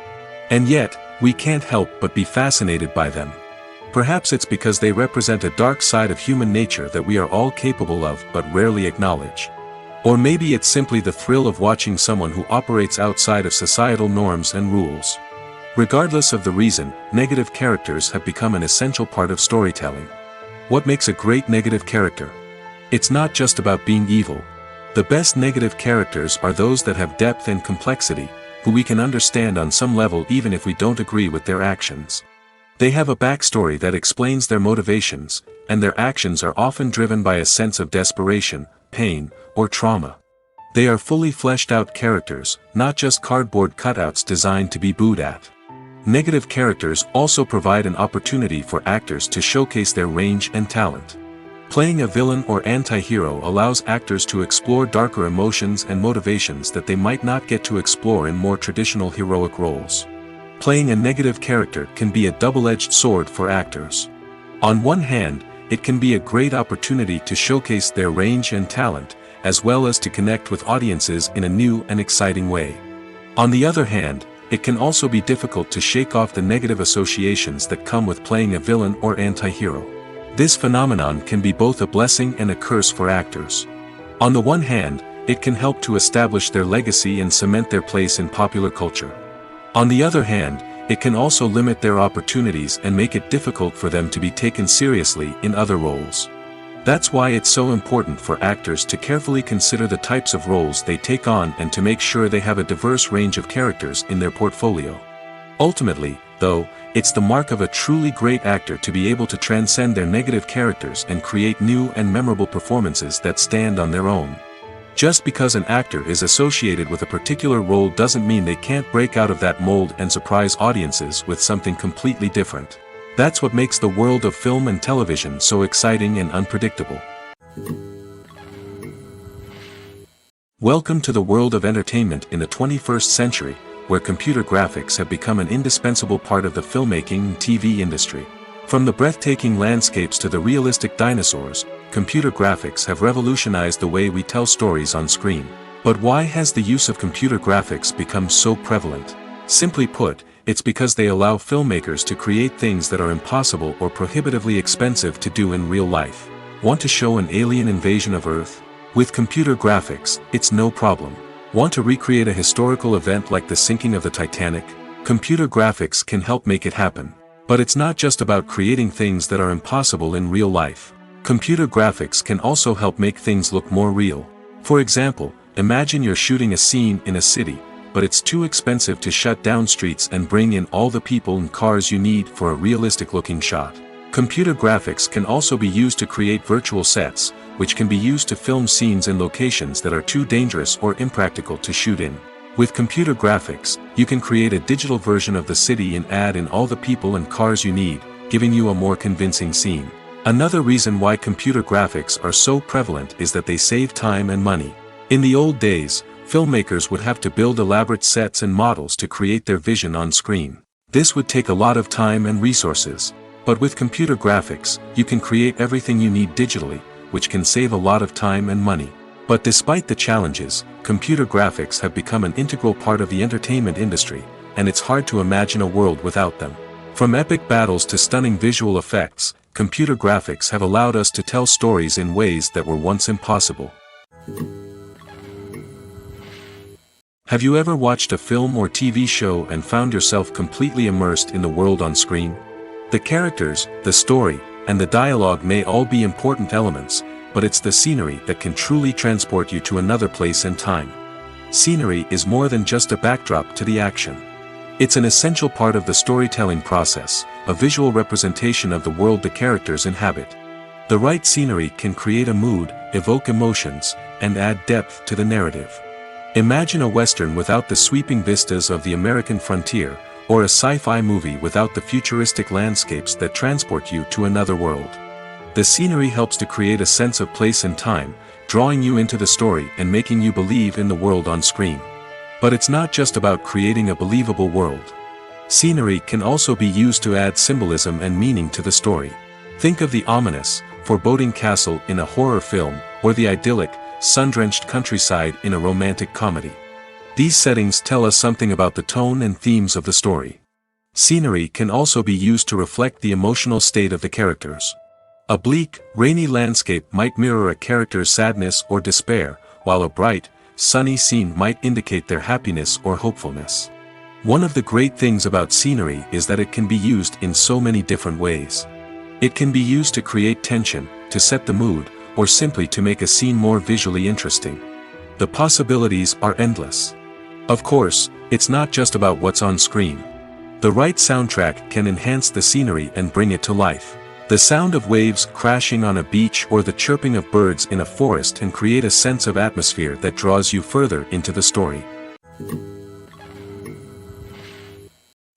And yet, we can't help but be fascinated by them. Perhaps it's because they represent a dark side of human nature that we are all capable of but rarely acknowledge. Or maybe it's simply the thrill of watching someone who operates outside of societal norms and rules. Regardless of the reason, negative characters have become an essential part of storytelling. What makes a great negative character? It's not just about being evil. The best negative characters are those that have depth and complexity, who we can understand on some level even if we don't agree with their actions. They have a backstory that explains their motivations, and their actions are often driven by a sense of desperation, pain, or trauma. They are fully fleshed out characters, not just cardboard cutouts designed to be booed at. Negative characters also provide an opportunity for actors to showcase their range and talent. Playing a villain or anti-hero allows actors to explore darker emotions and motivations that they might not get to explore in more traditional heroic roles. Playing a negative character can be a double-edged sword for actors. On one hand, it can be a great opportunity to showcase their range and talent, as well as to connect with audiences in a new and exciting way. On the other hand, it can also be difficult to shake off the negative associations that come with playing a villain or anti-hero. This phenomenon can be both a blessing and a curse for actors. On the one hand, it can help to establish their legacy and cement their place in popular culture. On the other hand, it can also limit their opportunities and make it difficult for them to be taken seriously in other roles. That's why it's so important for actors to carefully consider the types of roles they take on and to make sure they have a diverse range of characters in their portfolio. Ultimately, though, it's the mark of a truly great actor to be able to transcend their negative characters and create new and memorable performances that stand on their own. Just because an actor is associated with a particular role doesn't mean they can't break out of that mold and surprise audiences with something completely different. That's what makes the world of film and television so exciting and unpredictable. Welcome to the world of entertainment in the 21st century, where computer graphics have become an indispensable part of the filmmaking and TV industry. From the breathtaking landscapes to the realistic dinosaurs, computer graphics have revolutionized the way we tell stories on screen. But why has the use of computer graphics become so prevalent? Simply put, it's because they allow filmmakers to create things that are impossible or prohibitively expensive to do in real life. Want to show an alien invasion of Earth? With computer graphics, it's no problem. Want to recreate a historical event like the sinking of the Titanic? Computer graphics can help make it happen. But it's not just about creating things that are impossible in real life. Computer graphics can also help make things look more real. For example, imagine you're shooting a scene in a city, but it's too expensive to shut down streets and bring in all the people and cars you need for a realistic-looking shot. Computer graphics can also be used to create virtual sets, which can be used to film scenes in locations that are too dangerous or impractical to shoot in. With computer graphics, you can create a digital version of the city and add in all the people and cars you need, giving you a more convincing scene. Another reason why computer graphics are so prevalent is that they save time and money. In the old days, filmmakers would have to build elaborate sets and models to create their vision on screen. This would take a lot of time and resources. But with computer graphics, you can create everything you need digitally, which can save a lot of time and money. But despite the challenges, computer graphics have become an integral part of the entertainment industry, and it's hard to imagine a world without them. From epic battles to stunning visual effects, computer graphics have allowed us to tell stories in ways that were once impossible. Have you ever watched a film or TV show and found yourself completely immersed in the world on screen? The characters, the story, and the dialogue may all be important elements, but it's the scenery that can truly transport you to another place and time. Scenery is more than just a backdrop to the action. It's an essential part of the storytelling process, a visual representation of the world the characters inhabit. The right scenery can create a mood, evoke emotions, and add depth to the narrative. Imagine a Western without the sweeping vistas of the American frontier, or a sci-fi movie without the futuristic landscapes that transport you to another world. The scenery helps to create a sense of place and time, drawing you into the story and making you believe in the world on screen. But it's not just about creating a believable world. Scenery can also be used to add symbolism and meaning to the story. Think of the ominous, foreboding castle in a horror film, or the idyllic, sun-drenched countryside in a romantic comedy. These settings tell us something about the tone and themes of the story. Scenery can also be used to reflect the emotional state of the characters. A bleak, rainy landscape might mirror a character's sadness or despair, while a bright, sunny scene might indicate their happiness or hopefulness. One of the great things about scenery is that it can be used in so many different ways. It can be used to create tension, to set the mood, or simply to make a scene more visually interesting. The possibilities are endless. Of course, it's not just about what's on screen. The right soundtrack can enhance the scenery and bring it to life. The sound of waves crashing on a beach or the chirping of birds in a forest can create a sense of atmosphere that draws you further into the story.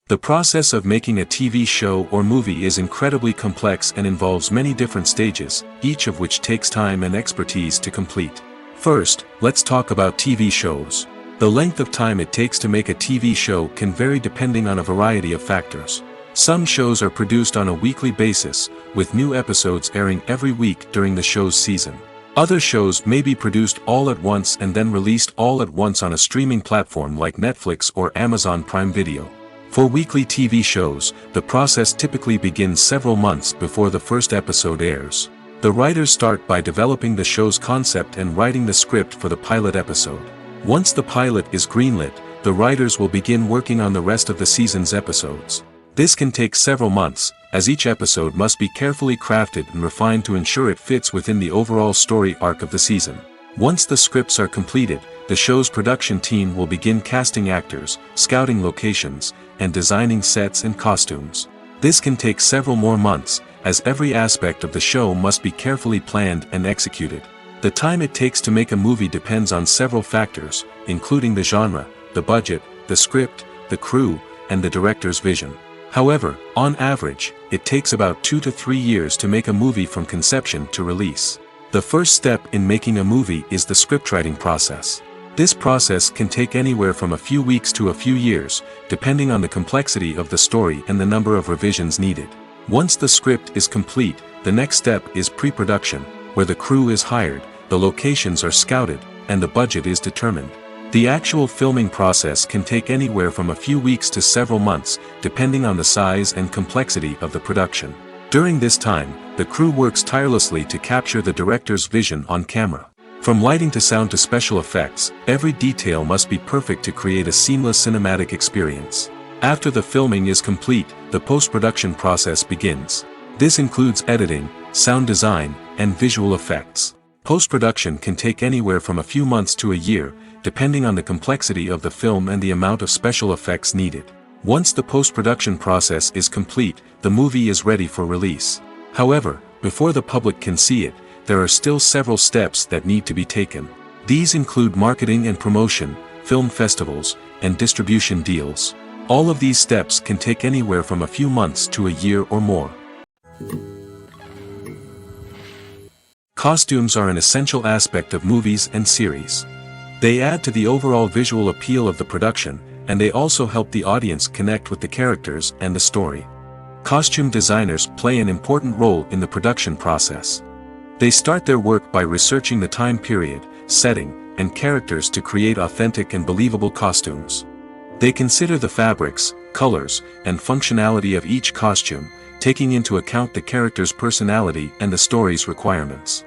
The process of making a TV show or movie is incredibly complex and involves many different stages, each of which takes time and expertise to complete. First, let's talk about TV shows. The length of time it takes to make a TV show can vary depending on a variety of factors. Some shows are produced on a weekly basis, with new episodes airing every week during the show's season. Other shows may be produced all at once and then released all at once on a streaming platform like Netflix or Amazon Prime Video. For weekly TV shows, the process typically begins several months before the first episode airs. The writers start by developing the show's concept and writing the script for the pilot episode. Once the pilot is greenlit, the writers will begin working on the rest of the season's episodes. This can take several months, as each episode must be carefully crafted and refined to ensure it fits within the overall story arc of the season. Once the scripts are completed, the show's production team will begin casting actors, scouting locations, and designing sets and costumes. This can take several more months, as every aspect of the show must be carefully planned and executed. The time it takes to make a movie depends on several factors, including the genre, the budget, the script, the crew, and the director's vision. However, on average, it takes about 2 to 3 years to make a movie from conception to release. The first step in making a movie is the scriptwriting process. This process can take anywhere from a few weeks to a few years, depending on the complexity of the story and the number of revisions needed. Once the script is complete, the next step is pre-production, where the crew is hired, the locations are scouted, and the budget is determined. The actual filming process can take anywhere from a few weeks to several months, depending on the size and complexity of the production. During this time, the crew works tirelessly to capture the director's vision on camera. From lighting to sound to special effects, every detail must be perfect to create a seamless cinematic experience. After the filming is complete, the post-production process begins. This includes editing, sound design, and visual effects. Post-production can take anywhere from a few months to a year, depending on the complexity of the film and the amount of special effects needed. Once the post-production process is complete, the movie is ready for release. However, before the public can see it, there are still several steps that need to be taken. These include marketing and promotion, film festivals, and distribution deals. All of these steps can take anywhere from a few months to a year or more. Costumes are an essential aspect of movies and series. They add to the overall visual appeal of the production, and they also help the audience connect with the characters and the story. Costume designers play an important role in the production process. They start their work by researching the time period, setting, and characters to create authentic and believable costumes. They consider the fabrics, colors, and functionality of each costume, taking into account the character's personality and the story's requirements.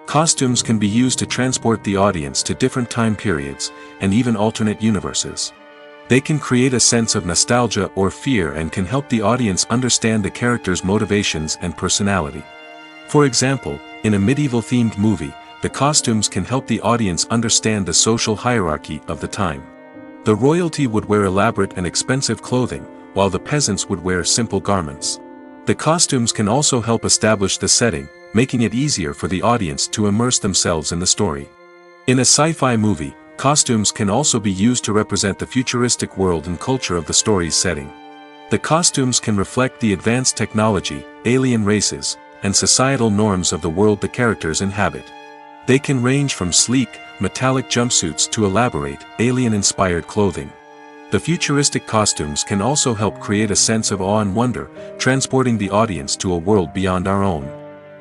Costumes can be used to transport the audience to different time periods, and even alternate universes. They can create a sense of nostalgia or fear and can help the audience understand the character's motivations and personality. For example, in a medieval-themed movie, the costumes can help the audience understand the social hierarchy of the time. The royalty would wear elaborate and expensive clothing, while the peasants would wear simple garments. The costumes can also help establish the setting, making it easier for the audience to immerse themselves in the story. In a sci-fi movie, costumes can also be used to represent the futuristic world and culture of the story's setting. The costumes can reflect the advanced technology, alien races, and societal norms of the world the characters inhabit. They can range from sleek, metallic jumpsuits to elaborate, alien-inspired clothing. The futuristic costumes can also help create a sense of awe and wonder, transporting the audience to a world beyond our own.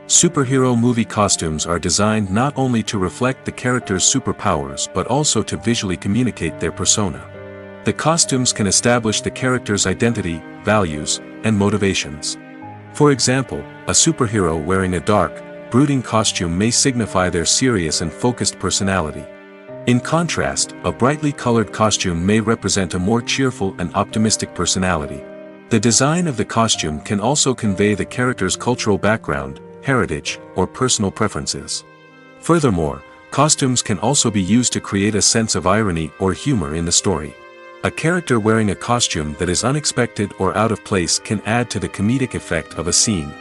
Superhero movie costumes are designed not only to reflect the character's superpowers but also to visually communicate their persona. The costumes can establish the character's identity, values, and motivations. For example, a superhero wearing a dark, brooding costume may signify their serious and focused personality. In contrast, a brightly colored costume may represent a more cheerful and optimistic personality. The design of the costume can also convey the character's cultural background, heritage, or personal preferences. Furthermore, costumes can also be used to create a sense of irony or humor in the story. A character wearing a costume that is unexpected or out of place can add to the comedic effect of a scene.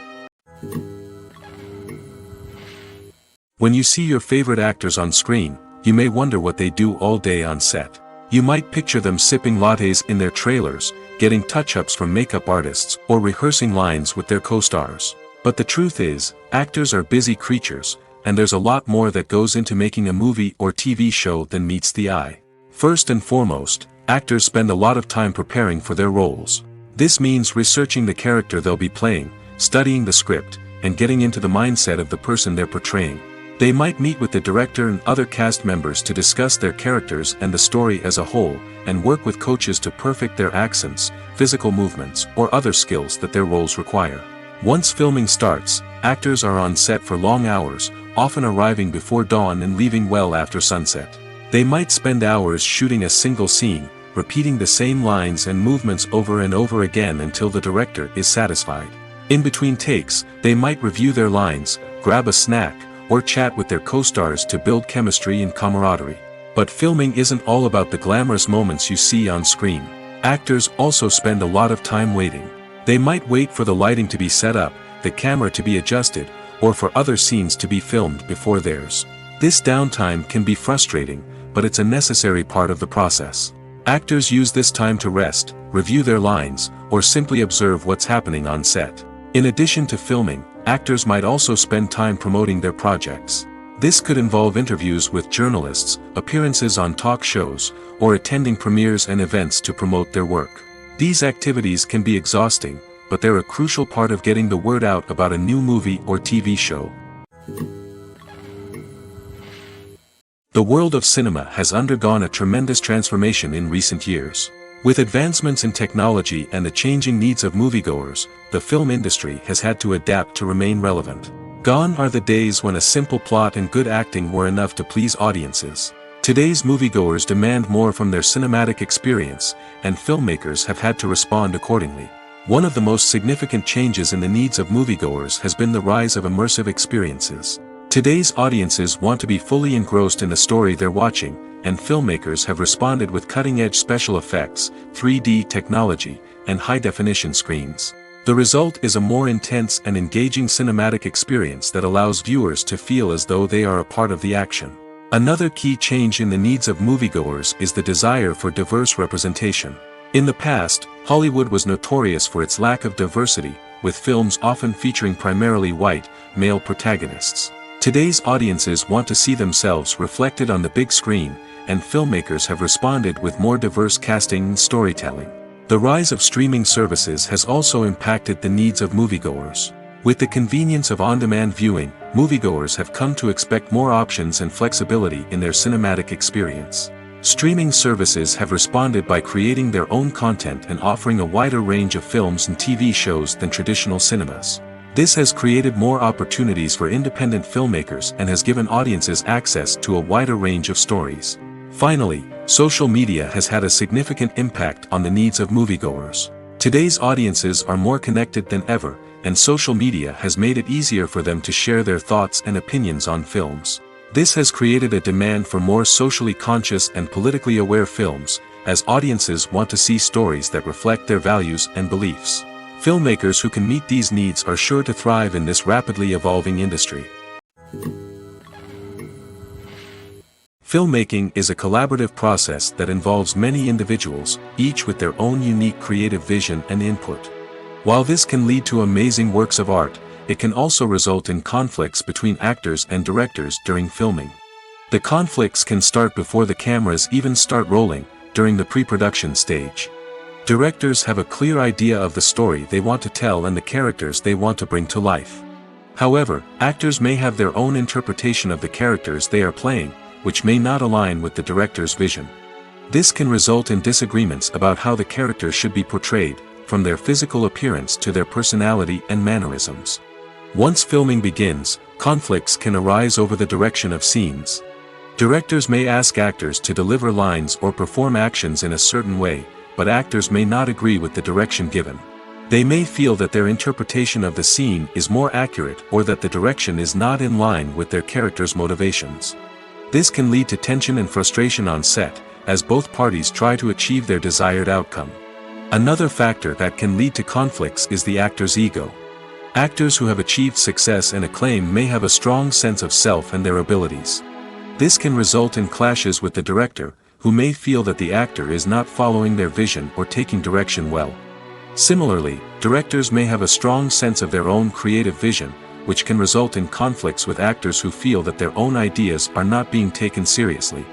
When you see your favorite actors on screen, you may wonder what they do all day on set. You might picture them sipping lattes in their trailers, getting touch-ups from makeup artists, or rehearsing lines with their co-stars. But the truth is, actors are busy creatures, and there's a lot more that goes into making a movie or TV show than meets the eye. First and foremost, actors spend a lot of time preparing for their roles. This means researching the character they'll be playing, studying the script, and getting into the mindset of the person they're portraying. They might meet with the director and other cast members to discuss their characters and the story as a whole, and work with coaches to perfect their accents, physical movements, or other skills that their roles require. Once filming starts, actors are on set for long hours, often arriving before dawn and leaving well after sunset. They might spend hours shooting a single scene, repeating the same lines and movements over and over again until the director is satisfied. In between takes, they might review their lines, grab a snack, or chat with their co-stars to build chemistry and camaraderie. But filming isn't all about the glamorous moments you see on screen. Actors also spend a lot of time waiting. They might wait for the lighting to be set up, the camera to be adjusted, or for other scenes to be filmed before theirs. This downtime can be frustrating, but it's a necessary part of the process. Actors use this time to rest, review their lines, or simply observe what's happening on set. In addition to filming, actors might also spend time promoting their projects. This could involve interviews with journalists, appearances on talk shows, or attending premieres and events to promote their work. These activities can be exhausting, but they're a crucial part of getting the word out about a new movie or TV show. The world of cinema has undergone a tremendous transformation in recent years. With advancements in technology and the changing needs of moviegoers, the film industry has had to adapt to remain relevant. Gone are the days when a simple plot and good acting were enough to please audiences. Today's moviegoers demand more from their cinematic experience, and filmmakers have had to respond accordingly. One of the most significant changes in the needs of moviegoers has been the rise of immersive experiences. Today's audiences want to be fully engrossed in the story they're watching, and filmmakers have responded with cutting-edge special effects, 3D technology, and high-definition screens. The result is a more intense and engaging cinematic experience that allows viewers to feel as though they are a part of the action. Another key change in the needs of moviegoers is the desire for diverse representation. In the past, Hollywood was notorious for its lack of diversity, with films often featuring primarily white, male protagonists. Today's audiences want to see themselves reflected on the big screen, and filmmakers have responded with more diverse casting and storytelling. The rise of streaming services has also impacted the needs of moviegoers. With the convenience of on-demand viewing, moviegoers have come to expect more options and flexibility in their cinematic experience. Streaming services have responded by creating their own content and offering a wider range of films and TV shows than traditional cinemas. This has created more opportunities for independent filmmakers and has given audiences access to a wider range of stories. Finally, social media has had a significant impact on the needs of moviegoers. Today's audiences are more connected than ever, and social media has made it easier for them to share their thoughts and opinions on films. This has created a demand for more socially conscious and politically aware films, as audiences want to see stories that reflect their values and beliefs. Filmmakers who can meet these needs are sure to thrive in this rapidly evolving industry. Filmmaking is a collaborative process that involves many individuals, each with their own unique creative vision and input. While this can lead to amazing works of art, it can also result in conflicts between actors and directors during filming. The conflicts can start before the cameras even start rolling, during the pre-production stage. Directors have a clear idea of the story they want to tell and the characters they want to bring to life. However, actors may have their own interpretation of the characters they are playing, which may not align with the director's vision. This can result in disagreements about how the characters should be portrayed, from their physical appearance to their personality and mannerisms. Once filming begins, conflicts can arise over the direction of scenes. Directors may ask actors to deliver lines or perform actions in a certain way, but actors may not agree with the direction given. They may feel that their interpretation of the scene is more accurate or that the direction is not in line with their character's motivations. This can lead to tension and frustration on set, as both parties try to achieve their desired outcome. Another factor that can lead to conflicts is the actor's ego. Actors who have achieved success and acclaim may have a strong sense of self and their abilities. This can result in clashes with the director, who may feel that the actor is not following their vision or taking direction well. Similarly, directors may have a strong sense of their own creative vision, which can result in conflicts with actors who feel that their own ideas are not being taken seriously.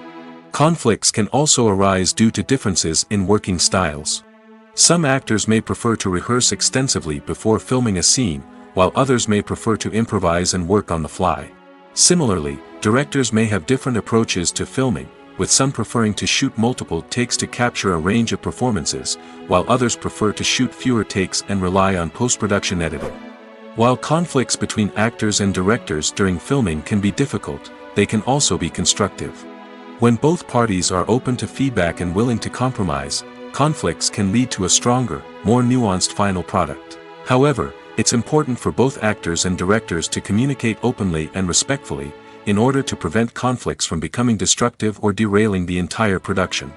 Conflicts can also arise due to differences in working styles. Some actors may prefer to rehearse extensively before filming a scene, while others may prefer to improvise and work on the fly. Similarly, directors may have different approaches to filming, with some preferring to shoot multiple takes to capture a range of performances, while others prefer to shoot fewer takes and rely on post-production editing. While conflicts between actors and directors during filming can be difficult, they can also be constructive. When both parties are open to feedback and willing to compromise, conflicts can lead to a stronger, more nuanced final product. However, it's important for both actors and directors to communicate openly and respectfully, in order to prevent conflicts from becoming destructive or derailing the entire production.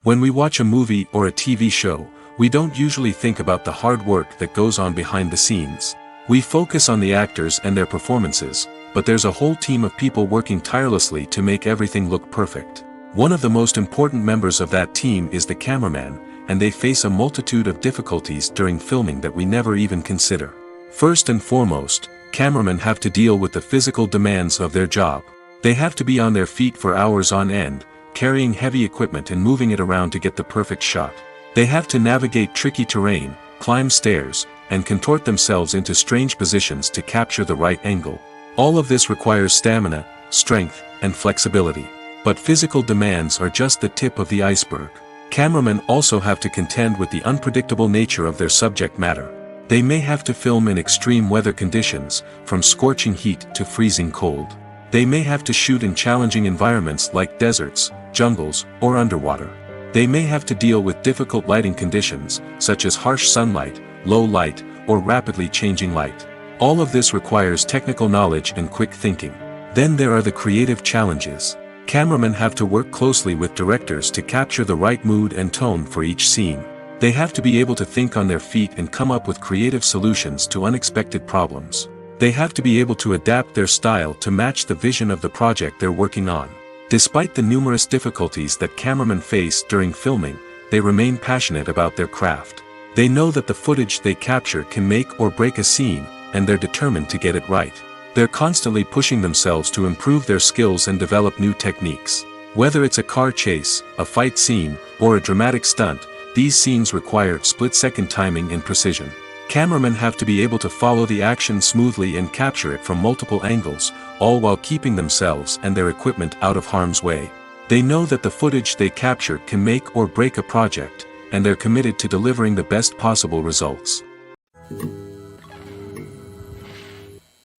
When we watch a movie or a TV show, we don't usually think about the hard work that goes on behind the scenes. We focus on the actors and their performances, but there's a whole team of people working tirelessly to make everything look perfect. One of the most important members of that team is the cameraman, and they face a multitude of difficulties during filming that we never even consider. First and foremost, cameramen have to deal with the physical demands of their job. They have to be on their feet for hours on end, carrying heavy equipment and moving it around to get the perfect shot. They have to navigate tricky terrain, climb stairs, and contort themselves into strange positions to capture the right angle. All of this requires stamina, strength, and flexibility. But physical demands are just the tip of the iceberg. Cameramen also have to contend with the unpredictable nature of their subject matter. They may have to film in extreme weather conditions, from scorching heat to freezing cold. They may have to shoot in challenging environments like deserts, jungles, or underwater. They may have to deal with difficult lighting conditions, such as harsh sunlight, low light, or rapidly changing light. All of this requires technical knowledge and quick thinking. Then there are the creative challenges. Cameramen have to work closely with directors to capture the right mood and tone for each scene. They have to be able to think on their feet and come up with creative solutions to unexpected problems. They have to be able to adapt their style to match the vision of the project they're working on. Despite the numerous difficulties that cameramen face during filming, they remain passionate about their craft. They know that the footage they capture can make or break a scene, and they're determined to get it right. They're constantly pushing themselves to improve their skills and develop new techniques. Whether it's a car chase, a fight scene, or a dramatic stunt, these scenes require split-second timing and precision. Cameramen have to be able to follow the action smoothly and capture it from multiple angles, all while keeping themselves and their equipment out of harm's way. They know that the footage they capture can make or break a project, and they're committed to delivering the best possible results.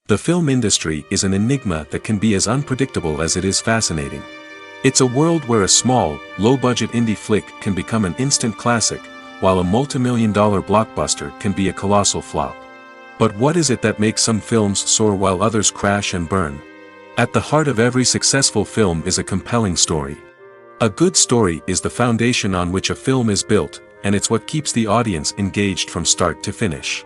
The film industry is an enigma that can be as unpredictable as it is fascinating. It's a world where a small, low-budget indie flick can become an instant classic, while a multi-million-dollar blockbuster can be a colossal flop. But what is it that makes some films soar while others crash and burn? At the heart of every successful film is a compelling story. A good story is the foundation on which a film is built, and it's what keeps the audience engaged from start to finish.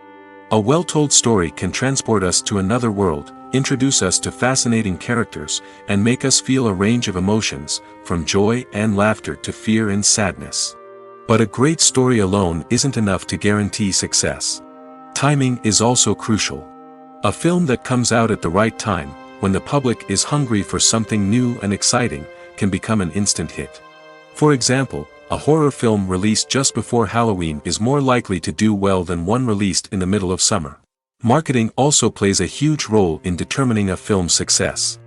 A well-told story can transport us to another world, introduce us to fascinating characters, and make us feel a range of emotions, from joy and laughter to fear and sadness. But a great story alone isn't enough to guarantee success. Timing is also crucial. A film that comes out at the right time, when the public is hungry for something new and exciting, can become an instant hit. For example, a horror film released just before Halloween is more likely to do well than one released in the middle of summer. Marketing also plays a huge role in determining a film's success.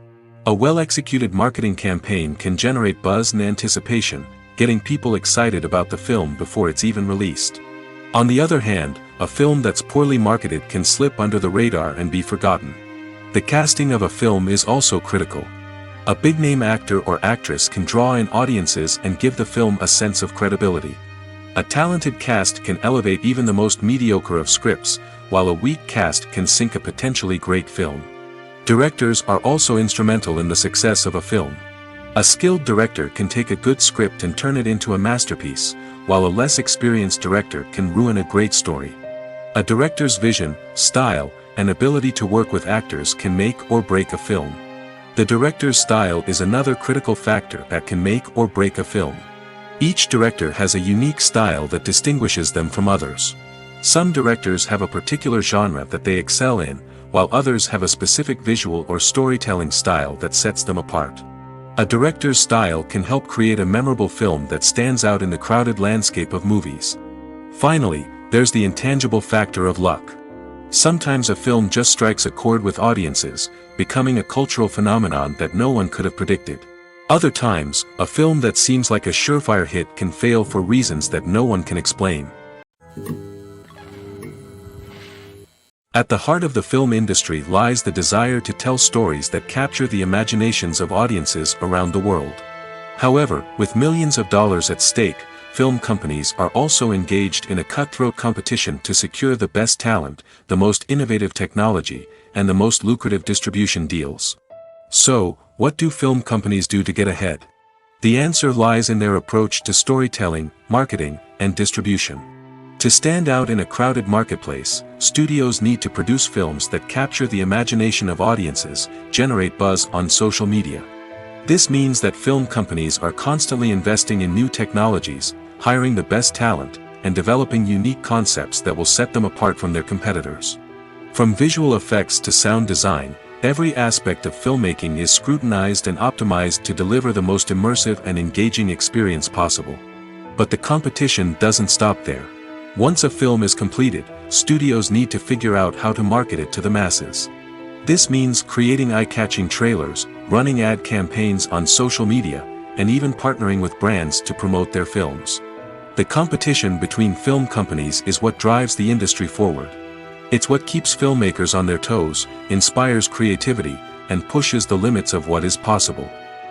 A well-executed marketing campaign can generate buzz and anticipation, getting people excited about the film before it's even released. On the other hand, a film that's poorly marketed can slip under the radar and be forgotten. The casting of a film is also critical. A big-name actor or actress can draw in audiences and give the film a sense of credibility. A talented cast can elevate even the most mediocre of scripts, while a weak cast can sink a potentially great film. Directors are also instrumental in the success of a film. A skilled director can take a good script and turn it into a masterpiece, while a less experienced director can ruin a great story. A director's vision, style, and ability to work with actors can make or break a film. The director's style is another critical factor that can make or break a film. Each director has a unique style that distinguishes them from others. Some directors have a particular genre that they excel in, while others have a specific visual or storytelling style that sets them apart. A director's style can help create a memorable film that stands out in the crowded landscape of movies. Finally, there's the intangible factor of luck. Sometimes a film just strikes a chord with audiences, becoming a cultural phenomenon that no one could have predicted. Other times, a film that seems like a surefire hit can fail for reasons that no one can explain. At the heart of the film industry lies the desire to tell stories that capture the imaginations of audiences around the world. However, with millions of dollars at stake, film companies are also engaged in a cutthroat competition to secure the best talent, the most innovative technology, and the most lucrative distribution deals. So, what do film companies do to get ahead? The answer lies in their approach to storytelling, marketing, and distribution. To stand out in a crowded marketplace, studios need to produce films that capture the imagination of audiences, generate buzz on social media. This means that film companies are constantly investing in new technologies, hiring the best talent, and developing unique concepts that will set them apart from their competitors. From visual effects to sound design, every aspect of filmmaking is scrutinized and optimized to deliver the most immersive and engaging experience possible. But the competition doesn't stop there. Once a film is completed, studios need to figure out how to market it to the masses. This means creating eye-catching trailers, running ad campaigns on social media, and even partnering with brands to promote their films. The competition between film companies is what drives the industry forward. It's what keeps filmmakers on their toes, inspires creativity, and pushes the limits of what is possible.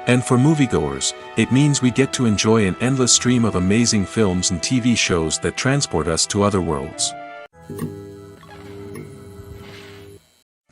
And for moviegoers, it means we get to enjoy an endless stream of amazing films and TV shows that transport us to other worlds.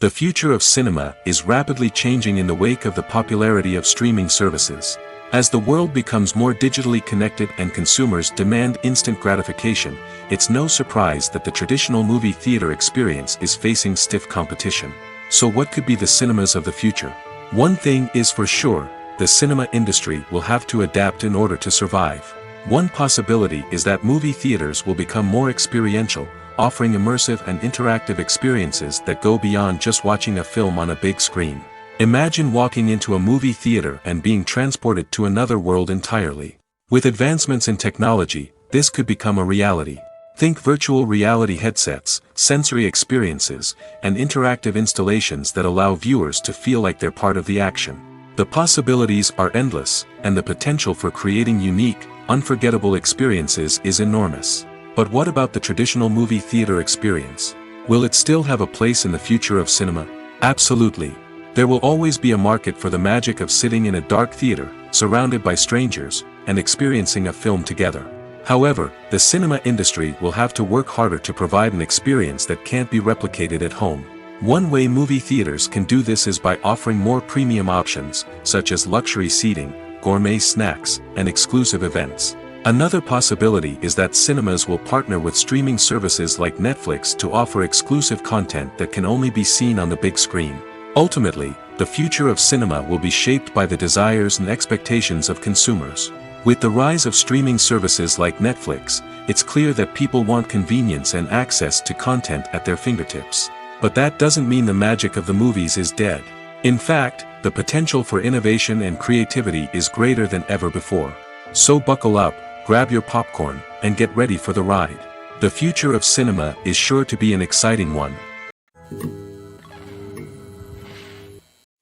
The future of cinema is rapidly changing in the wake of the popularity of streaming services. As the world becomes more digitally connected and consumers demand instant gratification, it's no surprise that the traditional movie theater experience is facing stiff competition. So what could be the cinemas of the future? One thing is for sure, the cinema industry will have to adapt in order to survive. One possibility is that movie theaters will become more experiential, offering immersive and interactive experiences that go beyond just watching a film on a big screen. Imagine walking into a movie theater and being transported to another world entirely. With advancements in technology, this could become a reality. Think virtual reality headsets, sensory experiences, and interactive installations that allow viewers to feel like they're part of the action. The possibilities are endless, and the potential for creating unique, unforgettable experiences is enormous. But what about the traditional movie theater experience? Will it still have a place in the future of cinema? Absolutely. There will always be a market for the magic of sitting in a dark theater, surrounded by strangers, and experiencing a film together. However, the cinema industry will have to work harder to provide an experience that can't be replicated at home. One way movie theaters can do this is by offering more premium options, such as luxury seating, gourmet snacks, and exclusive events. Another possibility is that cinemas will partner with streaming services like Netflix to offer exclusive content that can only be seen on the big screen. Ultimately, the future of cinema will be shaped by the desires and expectations of consumers. With the rise of streaming services like Netflix, it's clear that people want convenience and access to content at their fingertips. But that doesn't mean the magic of the movies is dead. In fact, the potential for innovation and creativity is greater than ever before. So buckle up, grab your popcorn, and get ready for the ride. The future of cinema is sure to be an exciting one.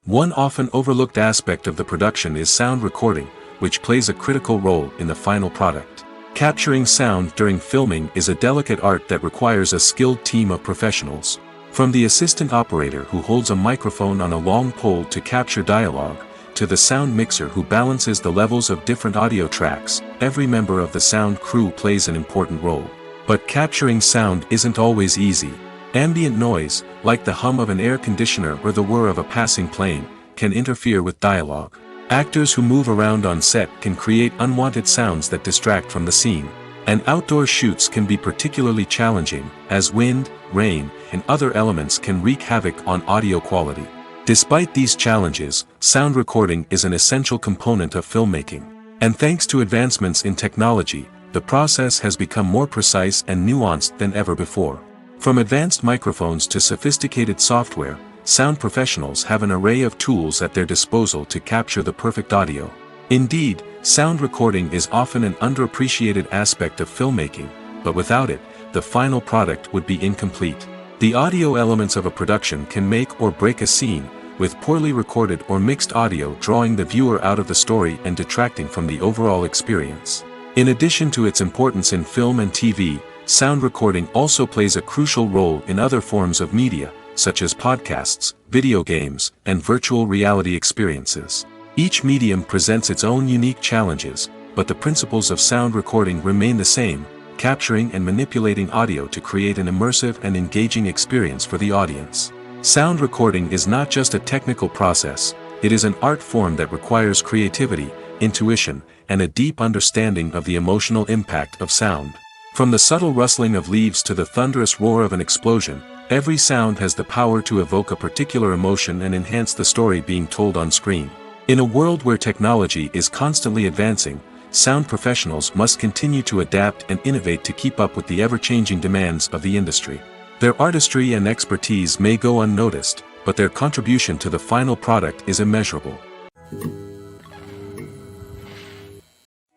One often overlooked aspect of the production is sound recording, which plays a critical role in the final product. Capturing sound during filming is a delicate art that requires a skilled team of professionals. From the assistant operator who holds a microphone on a long pole to capture dialogue, to the sound mixer who balances the levels of different audio tracks, every member of the sound crew plays an important role. But capturing sound isn't always easy. Ambient noise, like the hum of an air conditioner or the whir of a passing plane, can interfere with dialogue. Actors who move around on set can create unwanted sounds that distract from the scene. And outdoor shoots can be particularly challenging, as wind, rain, and other elements can wreak havoc on audio quality. Despite these challenges, sound recording is an essential component of filmmaking. And thanks to advancements in technology, the process has become more precise and nuanced than ever before. From advanced microphones to sophisticated software, sound professionals have an array of tools at their disposal to capture the perfect audio. Indeed, sound recording is often an underappreciated aspect of filmmaking, but without it, the final product would be incomplete. The audio elements of a production can make or break a scene, with poorly recorded or mixed audio drawing the viewer out of the story and detracting from the overall experience. In addition to its importance in film and TV, sound recording also plays a crucial role in other forms of media, such as podcasts, video games, and virtual reality experiences. Each medium presents its own unique challenges, but the principles of sound recording remain the same, capturing and manipulating audio to create an immersive and engaging experience for the audience. Sound recording is not just a technical process, it is an art form that requires creativity, intuition, and a deep understanding of the emotional impact of sound. From the subtle rustling of leaves to the thunderous roar of an explosion, every sound has the power to evoke a particular emotion and enhance the story being told on screen. In a world where technology is constantly advancing, sound professionals must continue to adapt and innovate to keep up with the ever-changing demands of the industry. Their artistry and expertise may go unnoticed, but their contribution to the final product is immeasurable.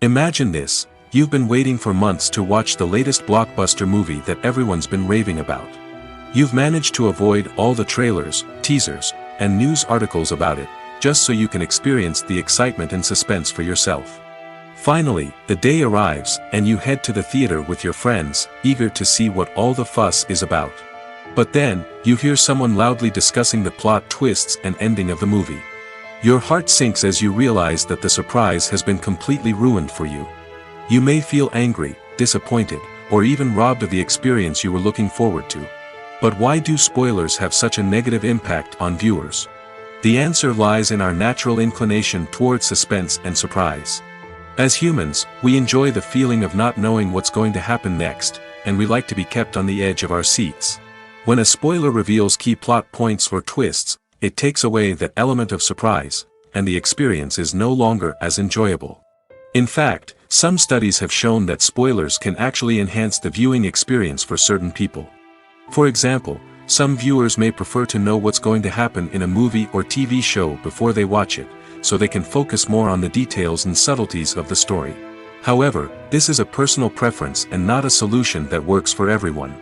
Imagine this. You've been waiting for months to watch the latest blockbuster movie that everyone's been raving about. You've managed to avoid all the trailers, teasers, and news articles about it, just so you can experience the excitement and suspense for yourself. Finally, the day arrives, and you head to the theater with your friends, eager to see what all the fuss is about. But then, you hear someone loudly discussing the plot twists and ending of the movie. Your heart sinks as you realize that the surprise has been completely ruined for you. You may feel angry, disappointed, or even robbed of the experience you were looking forward to. But why do spoilers have such a negative impact on viewers? The answer lies in our natural inclination towards suspense and surprise. As humans, we enjoy the feeling of not knowing what's going to happen next, and we like to be kept on the edge of our seats. When a spoiler reveals key plot points or twists, it takes away that element of surprise, and the experience is no longer as enjoyable. In fact, some studies have shown that spoilers can actually enhance the viewing experience for certain people. For example, some viewers may prefer to know what's going to happen in a movie or TV show before they watch it, so they can focus more on the details and subtleties of the story. However, this is a personal preference and not a solution that works for everyone.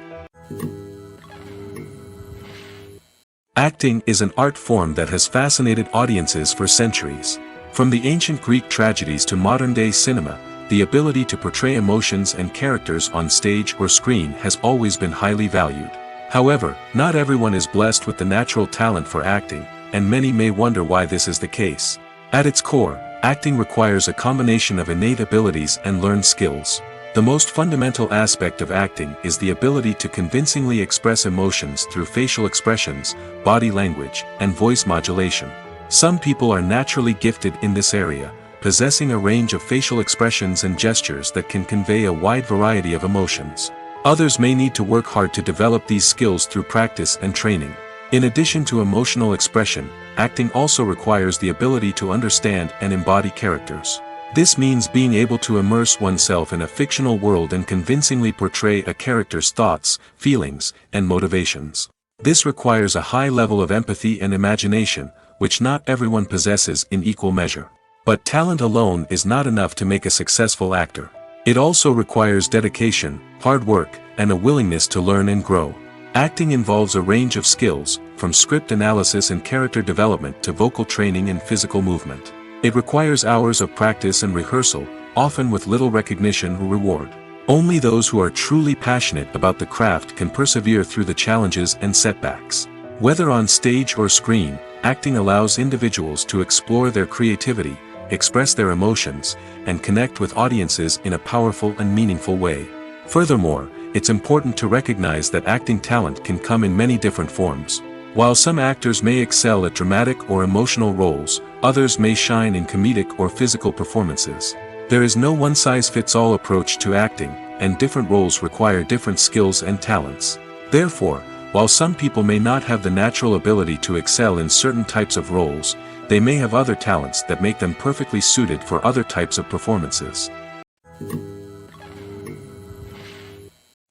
Acting is an art form that has fascinated audiences for centuries. From the ancient Greek tragedies to modern-day cinema, the ability to portray emotions and characters on stage or screen has always been highly valued. However, not everyone is blessed with the natural talent for acting, and many may wonder why this is the case. At its core, acting requires a combination of innate abilities and learned skills. The most fundamental aspect of acting is the ability to convincingly express emotions through facial expressions, body language, and voice modulation. Some people are naturally gifted in this area, possessing a range of facial expressions and gestures that can convey a wide variety of emotions. Others may need to work hard to develop these skills through practice and training. In addition to emotional expression, acting also requires the ability to understand and embody characters. This means being able to immerse oneself in a fictional world and convincingly portray a character's thoughts, feelings, and motivations. This requires a high level of empathy and imagination, which not everyone possesses in equal measure. But talent alone is not enough to make a successful actor. It also requires dedication, hard work, and a willingness to learn and grow. Acting involves a range of skills, from script analysis and character development to vocal training and physical movement. It requires hours of practice and rehearsal, often with little recognition or reward. Only those who are truly passionate about the craft can persevere through the challenges and setbacks. Whether on stage or screen, acting allows individuals to explore their creativity, express their emotions, and connect with audiences in a powerful and meaningful way. Furthermore, it's important to recognize that acting talent can come in many different forms. While some actors may excel at dramatic or emotional roles, others may shine in comedic or physical performances. There is no one-size-fits-all approach to acting, and different roles require different skills and talents. Therefore, while some people may not have the natural ability to excel in certain types of roles, they may have other talents that make them perfectly suited for other types of performances.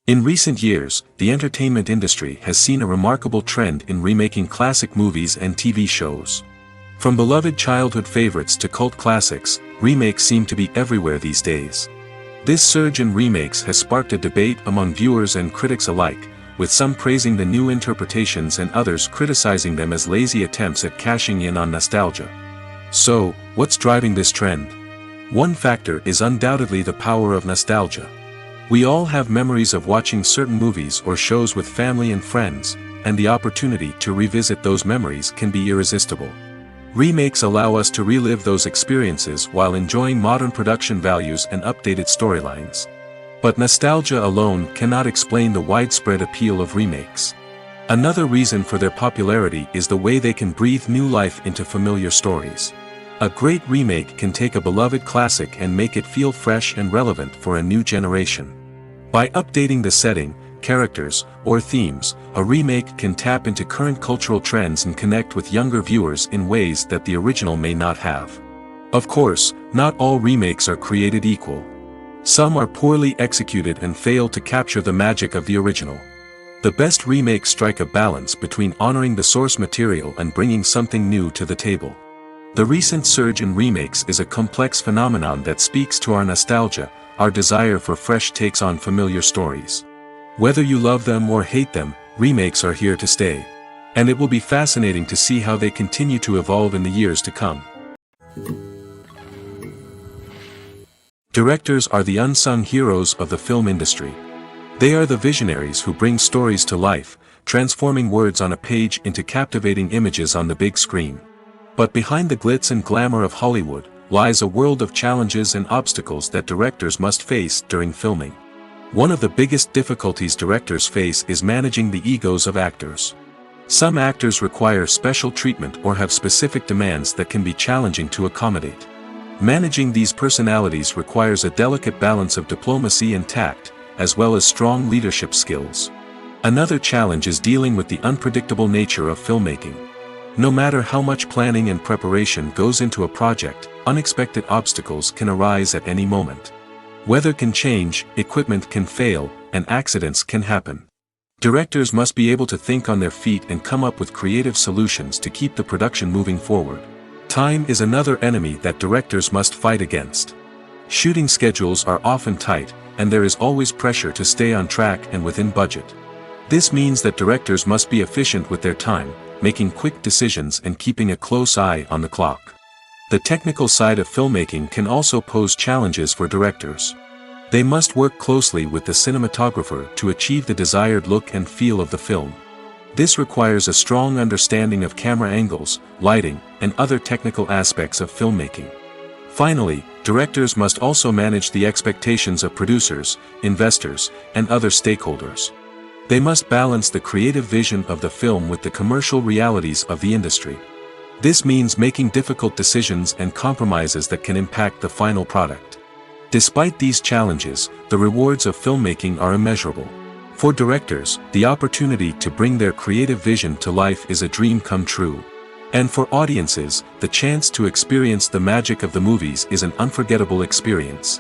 In recent years, the entertainment industry has seen a remarkable trend in remaking classic movies and TV shows. From beloved childhood favorites to cult classics, remakes seem to be everywhere these days. This surge in remakes has sparked a debate among viewers and critics alike, with some praising the new interpretations and others criticizing them as lazy attempts at cashing in on nostalgia. So, what's driving this trend? One factor is undoubtedly the power of nostalgia. We all have memories of watching certain movies or shows with family and friends, and the opportunity to revisit those memories can be irresistible. Remakes allow us to relive those experiences while enjoying modern production values and updated storylines. But nostalgia alone cannot explain the widespread appeal of remakes. Another reason for their popularity is the way they can breathe new life into familiar stories. A great remake can take a beloved classic and make it feel fresh and relevant for a new generation. By updating the setting, characters, or themes, a remake can tap into current cultural trends and connect with younger viewers in ways that the original may not have. Of course, not all remakes are created equal. Some are poorly executed and fail to capture the magic of the original. The best remakes strike a balance between honoring the source material and bringing something new to the table. The recent surge in remakes is a complex phenomenon that speaks to our nostalgia, our desire for fresh takes on familiar stories. Whether you love them or hate them, remakes are here to stay. And it will be fascinating to see how they continue to evolve in the years to come. Directors are the unsung heroes of the film industry. They are the visionaries who bring stories to life, transforming words on a page into captivating images on the big screen. But behind the glitz and glamour of Hollywood, lies a world of challenges and obstacles that directors must face during filming. One of the biggest difficulties directors face is managing the egos of actors. Some actors require special treatment or have specific demands that can be challenging to accommodate. Managing these personalities requires a delicate balance of diplomacy and tact, as well as strong leadership skills. Another challenge is dealing with the unpredictable nature of filmmaking. No matter how much planning and preparation goes into a project, unexpected obstacles can arise at any moment. Weather can change, equipment can fail, and accidents can happen. Directors must be able to think on their feet and come up with creative solutions to keep the production moving forward. Time is another enemy that directors must fight against. Shooting schedules are often tight, and there is always pressure to stay on track and within budget. This means that directors must be efficient with their time, making quick decisions and keeping a close eye on the clock. The technical side of filmmaking can also pose challenges for directors. They must work closely with the cinematographer to achieve the desired look and feel of the film. This requires a strong understanding of camera angles, lighting, and other technical aspects of filmmaking. Finally, directors must also manage the expectations of producers, investors, and other stakeholders. They must balance the creative vision of the film with the commercial realities of the industry. This means making difficult decisions and compromises that can impact the final product. Despite these challenges, the rewards of filmmaking are immeasurable. For directors, the opportunity to bring their creative vision to life is a dream come true. And for audiences, the chance to experience the magic of the movies is an unforgettable experience.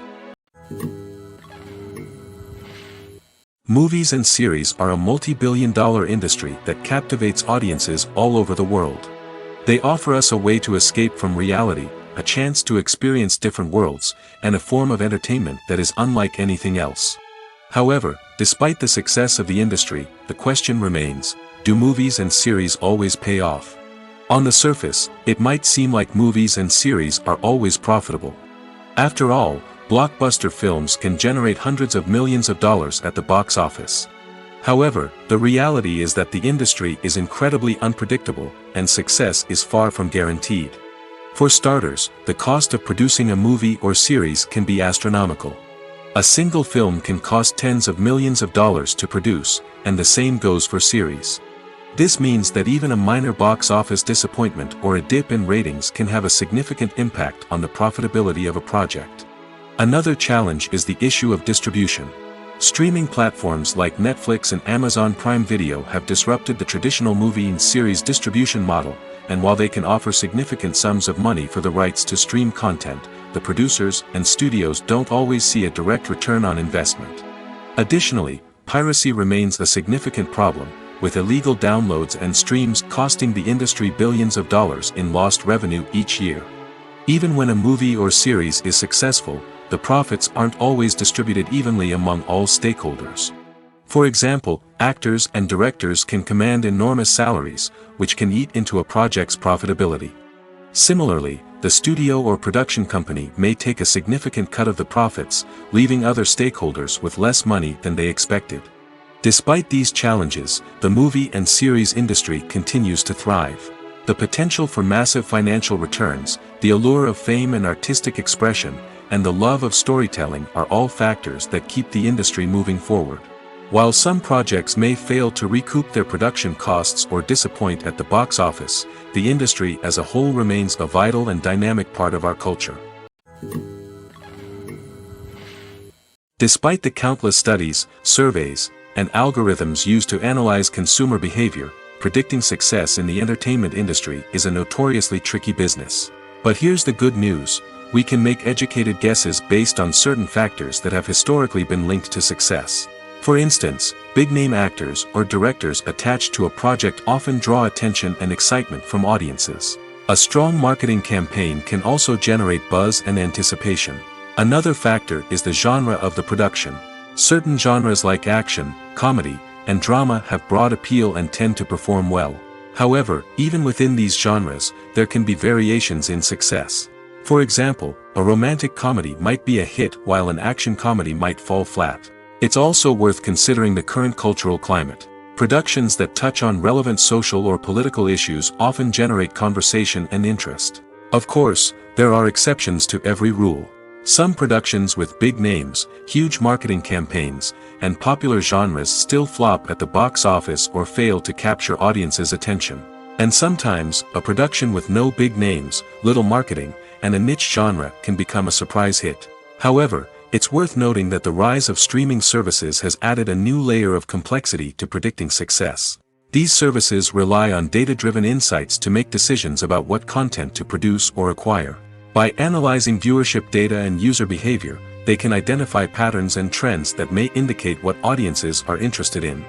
Movies and series are a multi-billion-dollar industry that captivates audiences all over the world. They offer us a way to escape from reality, a chance to experience different worlds, and a form of entertainment that is unlike anything else. However, despite the success of the industry, the question remains, do movies and series always pay off? On the surface, it might seem like movies and series are always profitable. After all, blockbuster films can generate hundreds of millions of dollars at the box office. However, the reality is that the industry is incredibly unpredictable, and success is far from guaranteed. For starters, the cost of producing a movie or series can be astronomical. A single film can cost tens of millions of dollars to produce, and the same goes for series. This means that even a minor box office disappointment or a dip in ratings can have a significant impact on the profitability of a project. Another challenge is the issue of distribution. Streaming platforms like Netflix and Amazon Prime Video have disrupted the traditional movie and series distribution model, and while they can offer significant sums of money for the rights to stream content, the producers and studios don't always see a direct return on investment. Additionally, piracy remains a significant problem, with illegal downloads and streams costing the industry billions of dollars in lost revenue each year. Even when a movie or series is successful, the profits aren't always distributed evenly among all stakeholders. For example, actors and directors can command enormous salaries, which can eat into a project's profitability. Similarly, the studio or production company may take a significant cut of the profits, leaving other stakeholders with less money than they expected. Despite these challenges, the movie and series industry continues to thrive. The potential for massive financial returns, the allure of fame and artistic expression, and the love of storytelling are all factors that keep the industry moving forward. While some projects may fail to recoup their production costs or disappoint at the box office, the industry as a whole remains a vital and dynamic part of our culture. Despite the countless studies, surveys, and algorithms used to analyze consumer behavior, predicting success in the entertainment industry is a notoriously tricky business. But here's the good news. We can make educated guesses based on certain factors that have historically been linked to success. For instance, big-name actors or directors attached to a project often draw attention and excitement from audiences. A strong marketing campaign can also generate buzz and anticipation. Another factor is the genre of the production. Certain genres like action, comedy, and drama have broad appeal and tend to perform well. However, even within these genres, there can be variations in success. For example, a romantic comedy might be a hit while an action comedy might fall flat. It's also worth considering the current cultural climate. Productions that touch on relevant social or political issues often generate conversation and interest. Of course, there are exceptions to every rule. Some productions with big names, huge marketing campaigns, and popular genres still flop at the box office or fail to capture audiences' attention. And sometimes, a production with no big names, little marketing, and a niche genre can become a surprise hit. However, it's worth noting that the rise of streaming services has added a new layer of complexity to predicting success. These services rely on data-driven insights to make decisions about what content to produce or acquire. By analyzing viewership data and user behavior, they can identify patterns and trends that may indicate what audiences are interested in.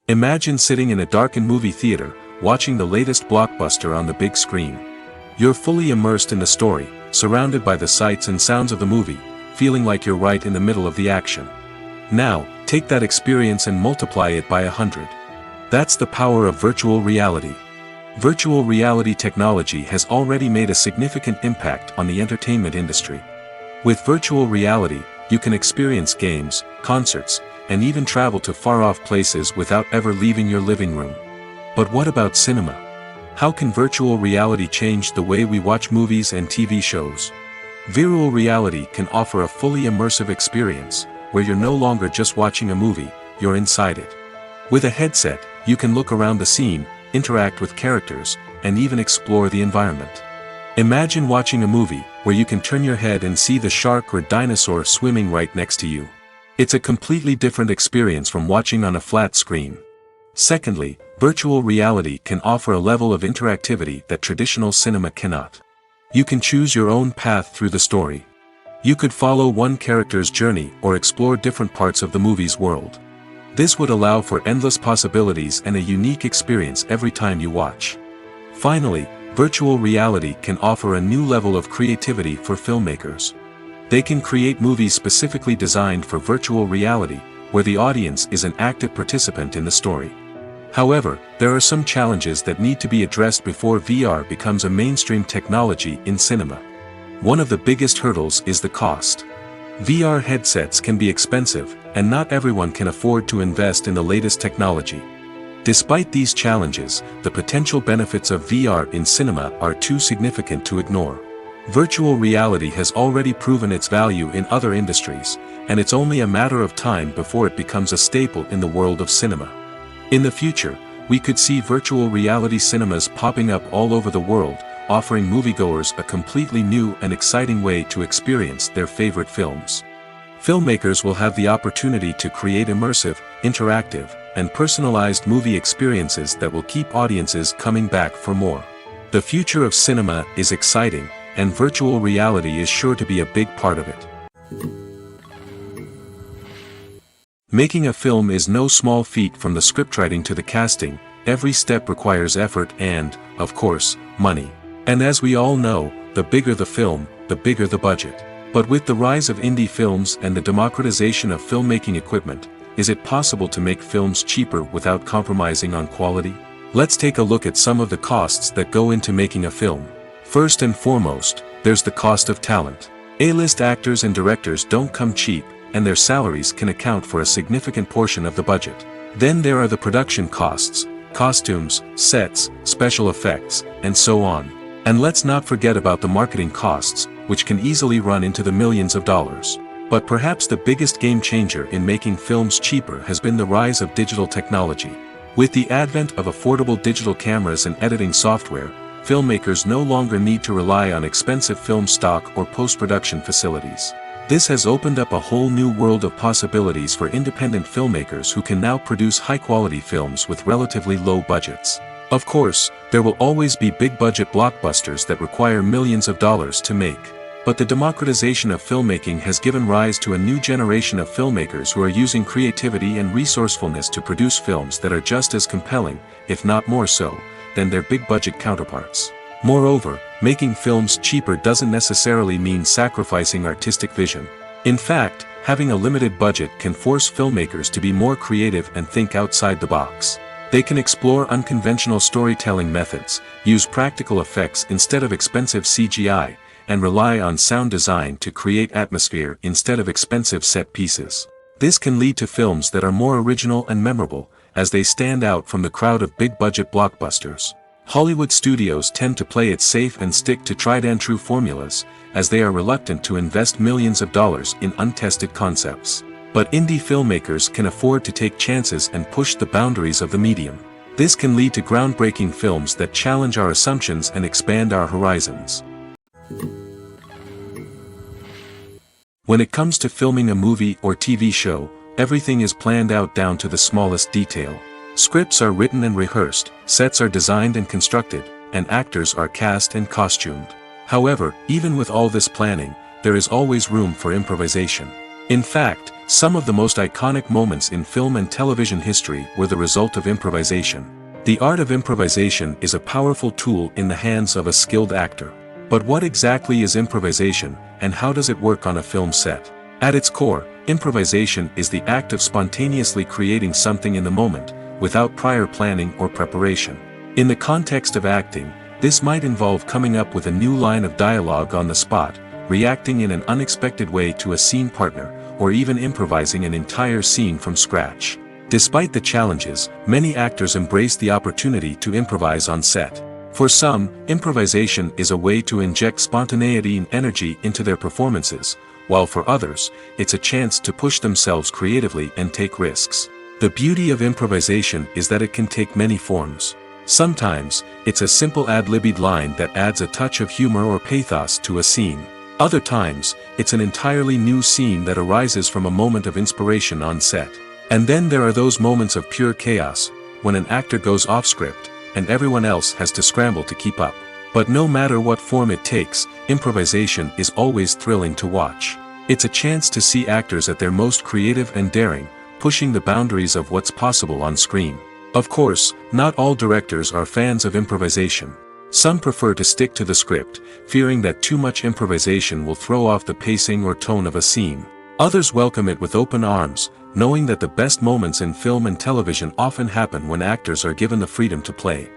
Imagine sitting in a darkened movie theater, watching the latest blockbuster on the big screen. You're fully immersed in the story, surrounded by the sights and sounds of the movie, feeling like you're right in the middle of the action. Now, take that experience and multiply it by 100. That's the power of virtual reality. Virtual reality technology has already made a significant impact on the entertainment industry. With virtual reality, you can experience games, concerts, and even travel to far-off places without ever leaving your living room. But what about cinema? How can virtual reality change the way we watch movies and TV shows? Virtual reality can offer a fully immersive experience, where you're no longer just watching a movie, you're inside it. With a headset, you can look around the scene, interact with characters, and even explore the environment. Imagine watching a movie, where you can turn your head and see the shark or dinosaur swimming right next to you. It's a completely different experience from watching on a flat screen. Secondly, virtual reality can offer a level of interactivity that traditional cinema cannot. You can choose your own path through the story. You could follow one character's journey or explore different parts of the movie's world. This would allow for endless possibilities and a unique experience every time you watch. Finally, virtual reality can offer a new level of creativity for filmmakers. They can create movies specifically designed for virtual reality, where the audience is an active participant in the story. However, there are some challenges that need to be addressed before VR becomes a mainstream technology in cinema. One of the biggest hurdles is the cost. VR headsets can be expensive, and not everyone can afford to invest in the latest technology. Despite these challenges, the potential benefits of VR in cinema are too significant to ignore. Virtual reality has already proven its value in other industries, and it's only a matter of time before it becomes a staple in the world of cinema. In the future, we could see virtual reality cinemas popping up all over the world, offering moviegoers a completely new and exciting way to experience their favorite films. Filmmakers will have the opportunity to create immersive, interactive, and personalized movie experiences that will keep audiences coming back for more. The future of cinema is exciting, and virtual reality is sure to be a big part of it. Making a film is no small feat. From the scriptwriting to the casting, every step requires effort and, of course, money. And as we all know, the bigger the film, the bigger the budget. But with the rise of indie films and the democratization of filmmaking equipment, is it possible to make films cheaper without compromising on quality? Let's take a look at some of the costs that go into making a film. First and foremost, there's the cost of talent. A-list actors and directors don't come cheap, and their salaries can account for a significant portion of the budget. Then there are the production costs, costumes, sets, special effects, and so on. And let's not forget about the marketing costs, which can easily run into the millions of dollars. But perhaps the biggest game changer in making films cheaper has been the rise of digital technology. With the advent of affordable digital cameras and editing software, filmmakers no longer need to rely on expensive film stock or post-production facilities. This has opened up a whole new world of possibilities for independent filmmakers who can now produce high-quality films with relatively low budgets. Of course, there will always be big-budget blockbusters that require millions of dollars to make. But the democratization of filmmaking has given rise to a new generation of filmmakers who are using creativity and resourcefulness to produce films that are just as compelling, if not more so, than their big-budget counterparts. Moreover, making films cheaper doesn't necessarily mean sacrificing artistic vision. In fact, having a limited budget can force filmmakers to be more creative and think outside the box. They can explore unconventional storytelling methods, use practical effects instead of expensive CGI, and rely on sound design to create atmosphere instead of expensive set pieces. This can lead to films that are more original and memorable, as they stand out from the crowd of big-budget blockbusters. Hollywood studios tend to play it safe and stick to tried-and-true formulas, as they are reluctant to invest millions of dollars in untested concepts. But indie filmmakers can afford to take chances and push the boundaries of the medium. This can lead to groundbreaking films that challenge our assumptions and expand our horizons. When it comes to filming a movie or TV show, everything is planned out down to the smallest detail. Scripts are written and rehearsed, sets are designed and constructed, and actors are cast and costumed. However, even with all this planning, there is always room for improvisation. In fact, some of the most iconic moments in film and television history were the result of improvisation. The art of improvisation is a powerful tool in the hands of a skilled actor. But what exactly is improvisation, and how does it work on a film set? At its core, improvisation is the act of spontaneously creating something in the moment, without prior planning or preparation. In the context of acting, this might involve coming up with a new line of dialogue on the spot, reacting in an unexpected way to a scene partner, or even improvising an entire scene from scratch. Despite the challenges, many actors embrace the opportunity to improvise on set. For some, improvisation is a way to inject spontaneity and energy into their performances, while for others, it's a chance to push themselves creatively and take risks. The beauty of improvisation is that it can take many forms. Sometimes, it's a simple ad-libbed line that adds a touch of humor or pathos to a scene. Other times, it's an entirely new scene that arises from a moment of inspiration on set. And then there are those moments of pure chaos, when an actor goes off script, and everyone else has to scramble to keep up. But no matter what form it takes, improvisation is always thrilling to watch. It's a chance to see actors at their most creative and daring, pushing the boundaries of what's possible on screen. Of course, not all directors are fans of improvisation. Some prefer to stick to the script, fearing that too much improvisation will throw off the pacing or tone of a scene. Others welcome it with open arms, knowing that the best moments in film and television often happen when actors are given the freedom to play.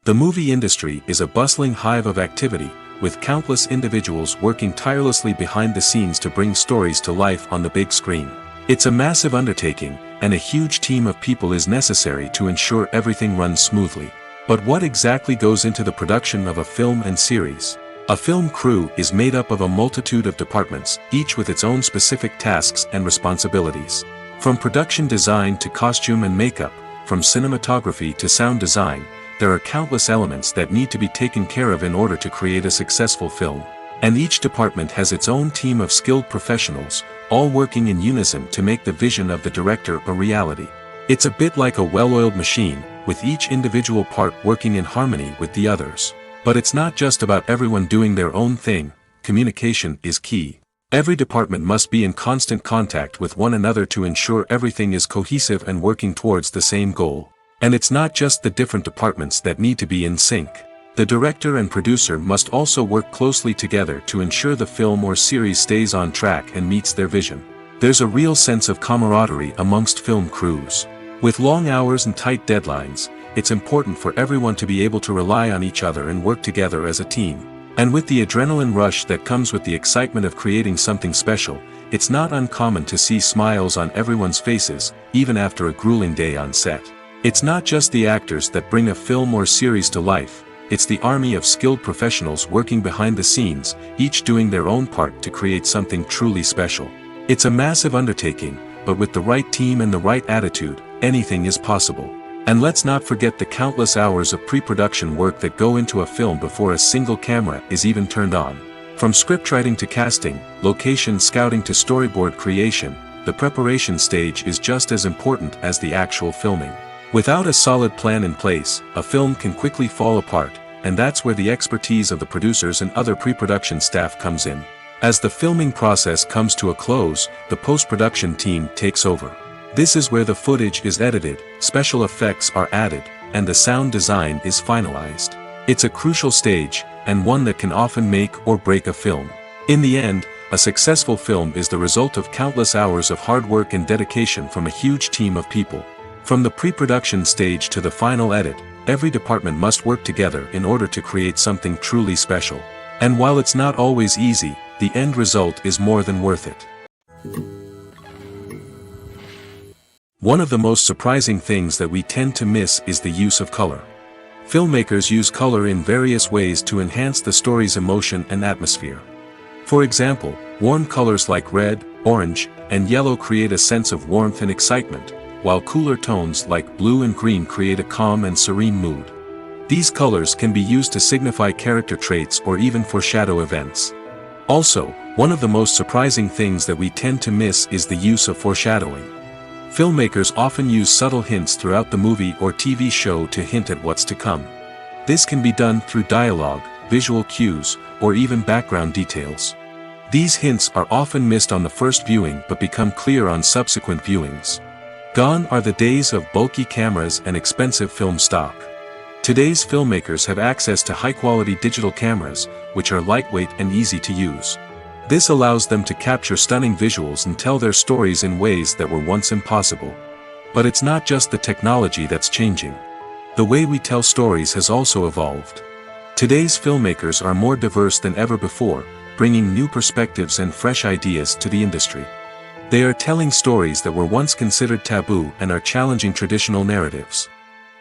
The movie industry is a bustling hive of activity, with countless individuals working tirelessly behind the scenes to bring stories to life on the big screen. It's a massive undertaking, and a huge team of people is necessary to ensure everything runs smoothly. But what exactly goes into the production of a film and series? A film crew is made up of a multitude of departments, each with its own specific tasks and responsibilities. From production design to costume and makeup, from cinematography to sound design, there are countless elements that need to be taken care of in order to create a successful film. And each department has its own team of skilled professionals, all working in unison to make the vision of the director a reality. It's a bit like a well-oiled machine, with each individual part working in harmony with the others. But it's not just about everyone doing their own thing. Communication is key. Every department must be in constant contact with one another to ensure everything is cohesive and working towards the same goal. And it's not just the different departments that need to be in sync. The director and producer must also work closely together to ensure the film or series stays on track and meets their vision. There's a real sense of camaraderie amongst film crews. With long hours and tight deadlines, it's important for everyone to be able to rely on each other and work together as a team. And with the adrenaline rush that comes with the excitement of creating something special, it's not uncommon to see smiles on everyone's faces, even after a grueling day on set. It's not just the actors that bring a film or series to life, it's the army of skilled professionals working behind the scenes, each doing their own part to create something truly special. It's a massive undertaking, but with the right team and the right attitude, anything is possible. And let's not forget the countless hours of pre-production work that go into a film before a single camera is even turned on. From scriptwriting to casting, location scouting to storyboard creation, the preparation stage is just as important as the actual filming. Without a solid plan in place, a film can quickly fall apart, and that's where the expertise of the producers and other pre-production staff comes in. As the filming process comes to a close, the post-production team takes over. This is where the footage is edited, special effects are added, and the sound design is finalized. It's a crucial stage, and one that can often make or break a film. In the end, a successful film is the result of countless hours of hard work and dedication from a huge team of people. From the pre-production stage to the final edit, every department must work together in order to create something truly special. And while it's not always easy, the end result is more than worth it. One of the most surprising things that we tend to miss is the use of color. Filmmakers use color in various ways to enhance the story's emotion and atmosphere. For example, warm colors like red, orange, and yellow create a sense of warmth and excitement, while cooler tones like blue and green create a calm and serene mood. These colors can be used to signify character traits or even foreshadow events. Also, one of the most surprising things that we tend to miss is the use of foreshadowing. Filmmakers often use subtle hints throughout the movie or TV show to hint at what's to come. This can be done through dialogue, visual cues, or even background details. These hints are often missed on the first viewing but become clear on subsequent viewings. Gone are the days of bulky cameras and expensive film stock. Today's filmmakers have access to high-quality digital cameras, which are lightweight and easy to use. This allows them to capture stunning visuals and tell their stories in ways that were once impossible. But it's not just the technology that's changing. The way we tell stories has also evolved. Today's filmmakers are more diverse than ever before, bringing new perspectives and fresh ideas to the industry. They are telling stories that were once considered taboo and are challenging traditional narratives.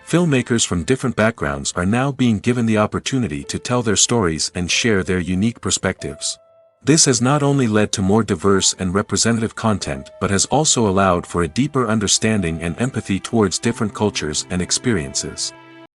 Filmmakers from different backgrounds are now being given the opportunity to tell their stories and share their unique perspectives. This has not only led to more diverse and representative content but has also allowed for a deeper understanding and empathy towards different cultures and experiences.